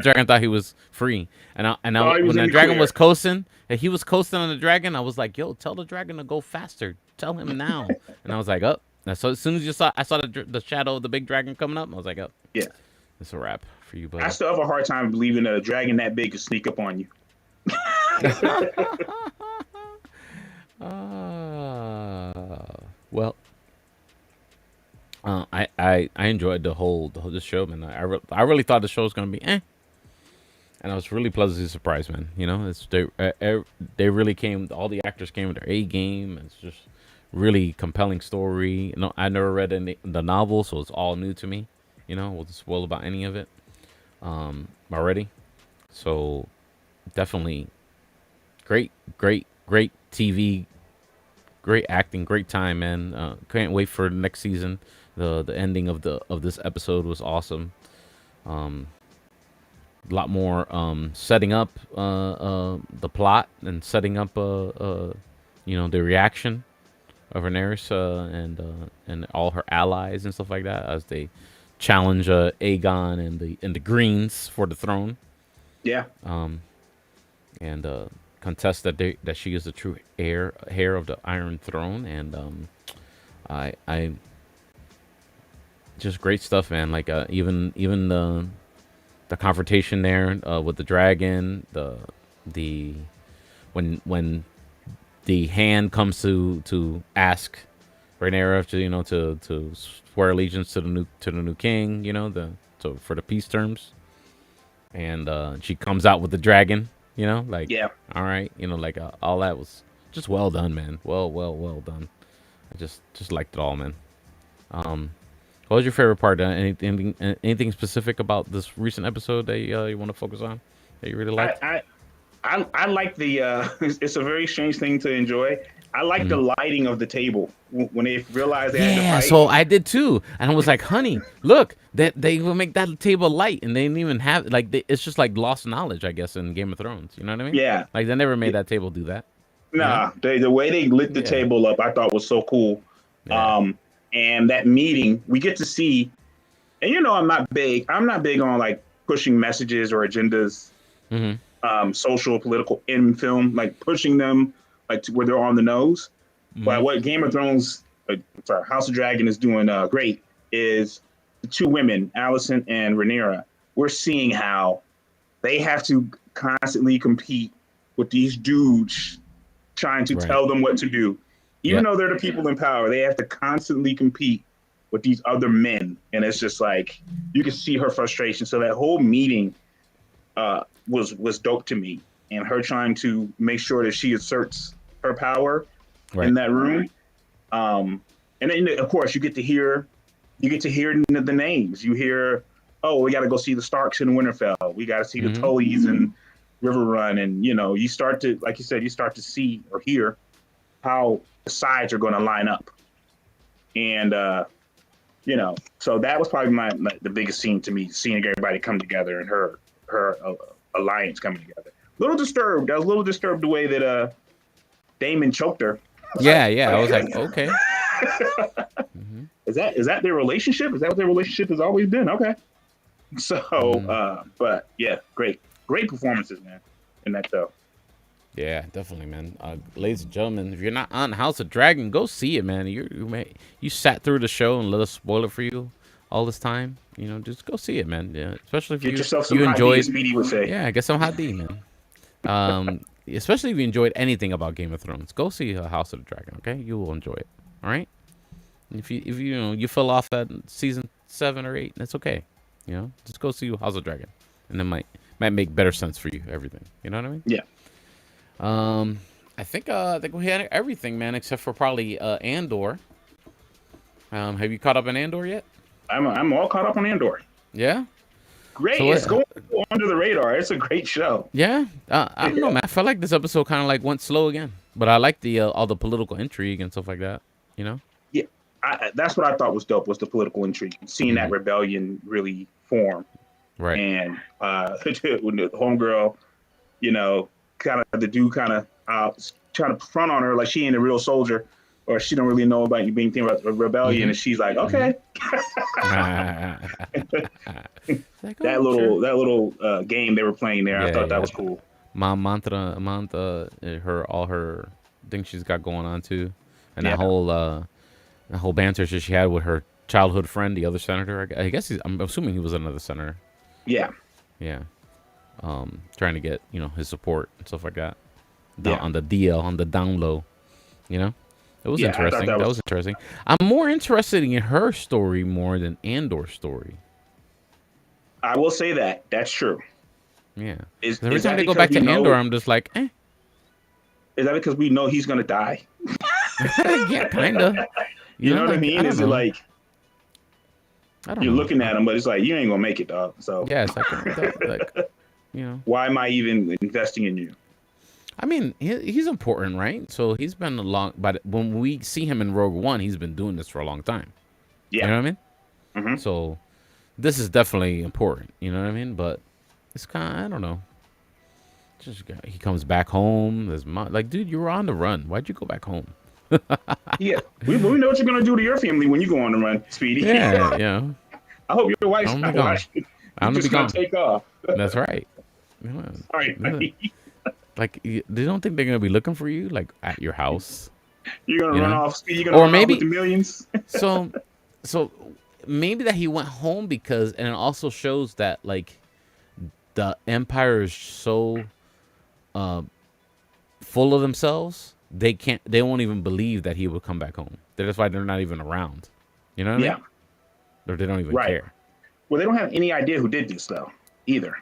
dragon thought he was free. Oh, he When was in that the dragon was clear. coasting, and he was coasting on the dragon, I was like, "Yo, tell the dragon to go faster. Tell him now." And I was like, "Oh." So as soon as I saw the shadow of the big dragon coming up, I was like, "Oh, Yeah. it's a wrap for you, I buddy." still have a hard time believing that a dragon that big could sneak up on you. Well, I enjoyed this show, man. I really thought the show was gonna be and I was really pleasantly surprised, man. You know, they really came. All the actors came with their A game. It's just really compelling story. No, I never read the novel, so it's all new to me. You know, wasn't spoiled about any of it already. So definitely great TV, great acting, great time, man. Can't wait for the next season. The ending of this episode was awesome. Um, a lot more setting up the plot and setting up the reaction of Rhaenyra and all her allies and stuff like that as they challenge Aegon and the Greens for the throne. Yeah. Um, and contest that she is the true heir of the Iron Throne, and I just great stuff, man. Like even the confrontation there with the dragon, the when the hand comes to ask Rhaenyra to swear allegiance to the new king, for the peace terms, and she comes out with the dragon, like, Yeah. all right, like all that was just well done, man. Well done. I just liked it all, man. Um, what was your favorite part? Anything specific about this recent episode that you want to focus on that you really liked? I like the. It's a very strange thing to enjoy. I like the Mhm. lighting of the table when they realized they had to Yeah, fight. so I did too, and I was like, "Honey, look, that they will make that table light, and they didn't even have like it's just like lost knowledge, I guess, in Game of Thrones. You know what I mean? Yeah, Like they never made that table do that. You know? nah, the way they lit the Yeah, table up, I thought was so cool. yeah. Um, and that meeting, we get to see. And I'm not big on like pushing messages or agendas, Mhm. social, political in film, like pushing them like to where they're on the nose. But Mhm. what Game of Thrones, sorry, House of Dragon is doing great is the two women, Allison and Rhaenyra. We're seeing how they have to constantly compete with these dudes trying to Right. tell them what to do. Even Yep. though they're the people in power, they have to constantly compete with these other men. And it's just like you can see her frustration. So that whole meeting was dope to me. And her trying to make sure that she asserts her power in Right. that room. And then of course you get to hear the names. You hear, oh, we got to go see the Starks in Winterfell. We got to see the Mhm. Tullys in River Run, and you start to, like you said, you start to see or hear how the sides are going to line up, and so that was probably the biggest scene to me, seeing everybody come together and her alliance coming together. Little disturbed. I was a little disturbed the way that Damon choked her. Yeah, yeah. I was like, okay. Mhm. Is that their relationship? Is that what their relationship has always been? Okay. So, Mhm. but yeah, great performances, man, in that show. Yeah, definitely, man. Ladies and gentlemen, if you're not on House of Dragon, go see it, man. You sat through the show and let us spoil it for you all this time. You know, just go see it, man. Yeah, especially if Get yourself some you hot D, as enjoyed. Speedy would say. Yeah, get some hot D, man. Especially if you enjoyed anything about Game of Thrones, go see House of the Dragon. Okay, you will enjoy it. All right. If you fell off at season 7 or 8, that's okay. You know, just go see House of Dragon, and it might make better sense for you. Everything. You know what I mean? Yeah, Um, I think we had everything, man, except for probably Andor. Have you caught up in Andor yet? I'm all caught up on Andor. Yeah. So Great, it's what? going under the radar. It's a great show. Yeah. I don't know, man. I felt like this episode kind of like went slow again, but I like the all the political intrigue and stuff like that. You know. Yeah, that's what I thought was dope, was the political intrigue, seeing that Hmm. rebellion really form, Right. and when the homegirl, kind of the dude kind of trying to front on her like she ain't a real soldier, or she don't really know about you being thinking about rebellion, Hmm. and she's like, Hmm. okay. Like, that oh, sure. little game they were playing there, I Yeah, thought that yeah. was cool. Manta, her thing she's got going on too, and Yeah, that whole banter that she had with her childhood friend, the other senator. I guess I'm assuming he was another senator. yeah, Yeah. Trying to get his support and stuff like that. Down yeah, on the DL, on the down low. You know, it was yeah. I thought interesting. that That was. was interesting. I'm more interested in her story more than Andor's story. I will say that that's true. Yeah. Is 'Cause every is time that they go because back we to Andor, know? I'm just like, eh. Is that because we know he's gonna die? Yeah, kinda. You know what I Like I mean? don't Is it know. like I don't you're know. looking at him, but it's like you ain't gonna make it, dog. So Yeah, it's like, like why am I even investing in you? I mean, he's important, right? So he's been a long, but when we see him in Rogue One, he's been doing this for a long time. You Yeah. know what I mean? Hmm. So this is definitely important. You know what I mean? But it's kind of, I don't know. Just he comes back home. His mom, like, dude, you were on the run. Why'd you go back home? Yeah. We know what you're gonna do to your family when you go on the run, Speedy. Yeah, I hope your wife's I'm gonna not be gone. watching. You're I'm gonna be just gonna gone. take off. That's right. Yeah. Sorry, Yeah. buddy. Like, they don't think they're gonna be looking for you, like at your house. You're gonna You run know? off. Speedy, you're gonna Or run off with maybe the millions. so. So maybe that he went home because, and it also shows that like the Empire is so uh, full of themselves, they won't even believe that he would come back home. That's why they're not even around. You know what I Yeah. mean? Or they don't even Right. care. Well, they don't have any idea who did this though, either.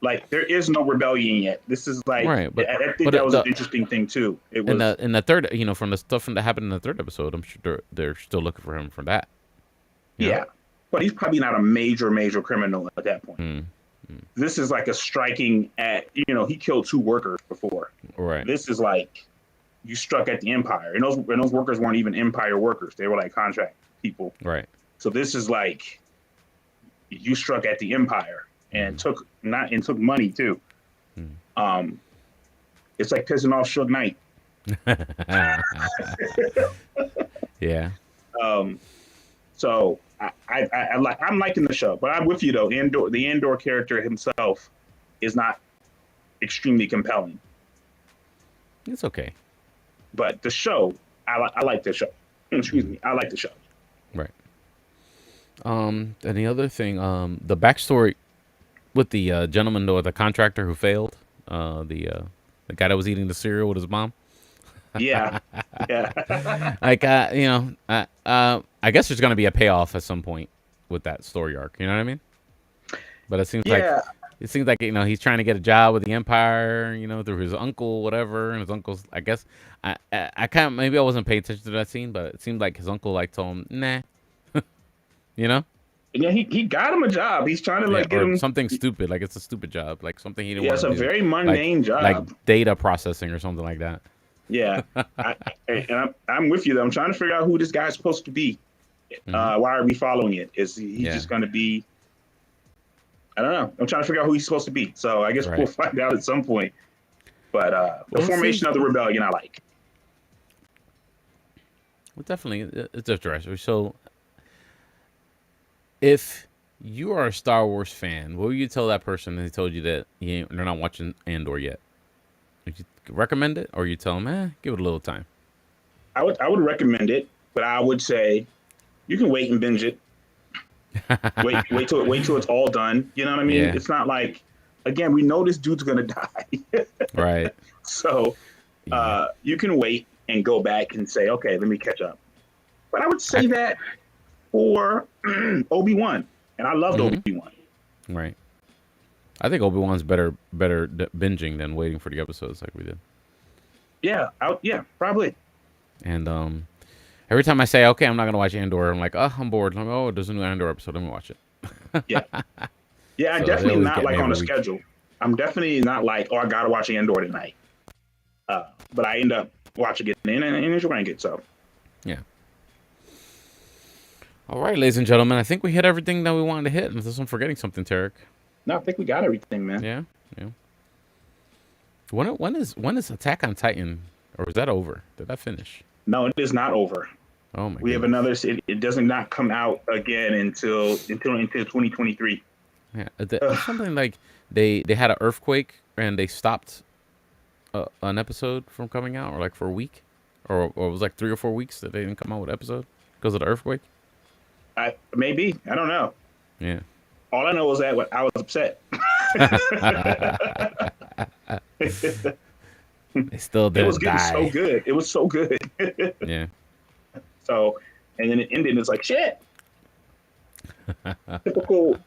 Like there is no rebellion yet. This is like Right, I think but that was an interesting thing too. It in was the third, from the stuff that happened in the third episode, I'm sure they're still looking for him for that. You know? Yeah, but he's probably not a major criminal at that point. Mm. Mm. This is like a striking at, he killed 2 workers before. Right. This is like you struck at the empire, and those workers weren't even empire workers; they were like contract people. Right. So this is like you struck at the empire and took money too. Mm. It's like pissing off Suge Knight. Yeah. So I'm liking the show, but I'm with you though. The Andor character himself is not extremely compelling. It's okay. But the show, I like the show. Excuse me, I like the show. Right. And the other thing, the backstory with the gentleman, though, the contractor who failed, the guy that was eating the cereal with his mom. Yeah, yeah. Like, I guess there's gonna be a payoff at some point with that story arc. You know what I mean? But it seems like he's trying to get a job with the Empire, through his uncle, whatever, and his uncle's. I guess I kind of maybe I wasn't paying attention to that scene, but it seemed like his uncle like told him, nah, you know. Yeah, he got him a job. He's trying to get him something stupid, like it's a stupid job, like something he didn't want to do. Yeah, it's a very mundane job, like data processing or something like that. Yeah, I'm with you though. I'm trying to figure out who this guy's supposed to be. Why are we following it? Is he just going to be? I don't know. I'm trying to figure out who he's supposed to be. So I guess we'll find out at some point. But the formation of the rebellion, I like. Well, definitely, it's interesting. So, if you are a Star Wars fan, what would you tell that person that told you that they're not watching Andor yet? Would you recommend it, or you tell them, give it a little time? I would recommend it, but I would say you can wait and binge it. wait till it's all done. You know what I mean? Yeah. It's not like, again, we know this dude's gonna die. Right. So you can wait and go back and say, okay, let me catch up. But I would say that for Obi-Wan, and I loved Obi-Wan. Right. I think Obi-Wan's better binging than waiting for the episodes like we did. Yeah, probably. And every time I say, okay, I'm not going to watch Andor, I'm like, oh, I'm bored. I'm like, oh, there's a new Andor episode. Let me watch it. Yeah. Yeah, I'm definitely not like on a schedule. I'm definitely not like, oh, I got to watch Andor tonight. But I end up watching it and enjoying it. So, yeah. All right, ladies and gentlemen, I think we hit everything that we wanted to hit. Unless I'm forgetting something, Tarek. No, I think we got everything, man. Yeah. When is Attack on Titan, or is that over? Did that finish? No, it is not over. Oh my! We have another. It does not come out again until 2023. Yeah, something like they had an earthquake and they stopped an episode from coming out, or like for a week, or it was like 3 or 4 weeks that they didn't come out with an episode because of the earthquake. Maybe, I don't know. Yeah. All I know is that I was upset. They still did. It was getting so good. It was so good. Yeah. So, and then it ended. And it's like shit. typical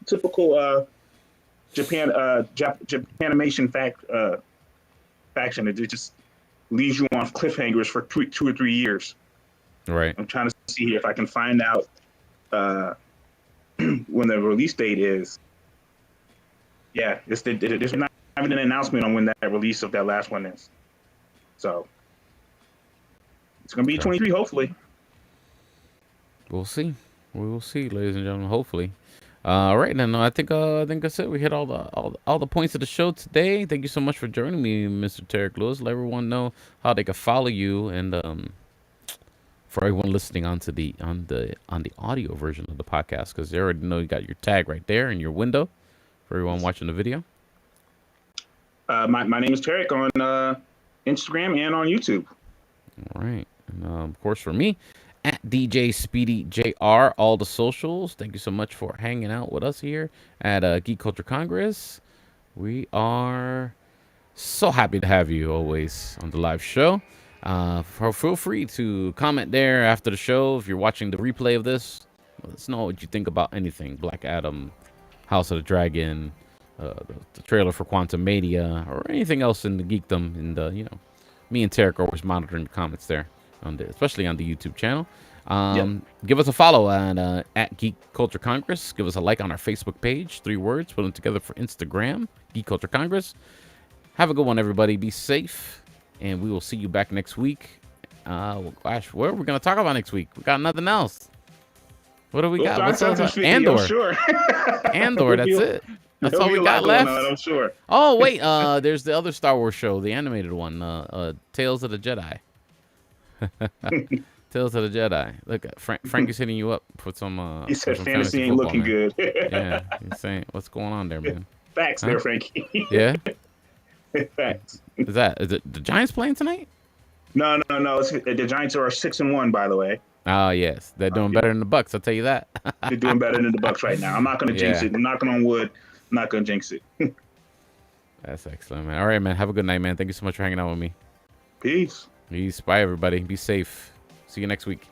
Japanimation faction. It just leaves you on cliffhangers for 2 or 3 years. Right. I'm trying to see if I can find out when the release date is. Yeah, there's not even an announcement on when that release of that last one is. So it's going to be 23, hopefully. We'll see. We will see, ladies and gentlemen. Hopefully. All right, then. I think that's it. We hit all the points of the show today. Thank you so much for joining me, Mr. Tarek Lewis. Let everyone know how they can follow you, and for everyone listening on the audio version of the podcast, because they already know you got your tag right there in your window. For everyone watching the video. My name is Tarek on Instagram and on YouTube. All right, and of course for me, at DJ Speedy JR, all the socials. Thank you so much for hanging out with us here at Geek Culture Congress. We are so happy to have you always on the live show. Feel free to comment there after the show if you're watching the replay of this. Let us know what you think about anything. Black Adam, House of the Dragon, the trailer for Quantum Mania, or anything else in the geekdom. And me and Tarek are always monitoring the comments there, especially on the YouTube channel. Give us a follow at Geek Culture Congress. Give us a like on our Facebook page. 3 words, put them together for Instagram. Geek Culture Congress. Have a good one, everybody. Be safe, and we will see you back next week. Well, gosh, what are we gonna talk about next week? We got nothing else. What do we got? What's Andor? I'm sure. Andor. That's it. That's all we got left. I'm sure. Oh wait, there's the other Star Wars show, the animated one, Tales of the Jedi. Tales of the Jedi. Look, Frankie's hitting you up for some. He said some fantasy ain't looking good. Yeah, he's saying, what's going on there, man? Facts there, Frankie. Yeah. Facts. Is it the Giants playing tonight? No. The Giants are 6-1, by the way. Oh yes, they're doing better than the Bucks. I'll tell you that. They're doing better than the Bucks right now. I'm not going to jinx it. I'm knocking on wood. I'm not going to jinx it. That's excellent, man. All right, man. Have a good night, man. Thank you so much for hanging out with me. Peace. Bye, everybody. Be safe. See you next week.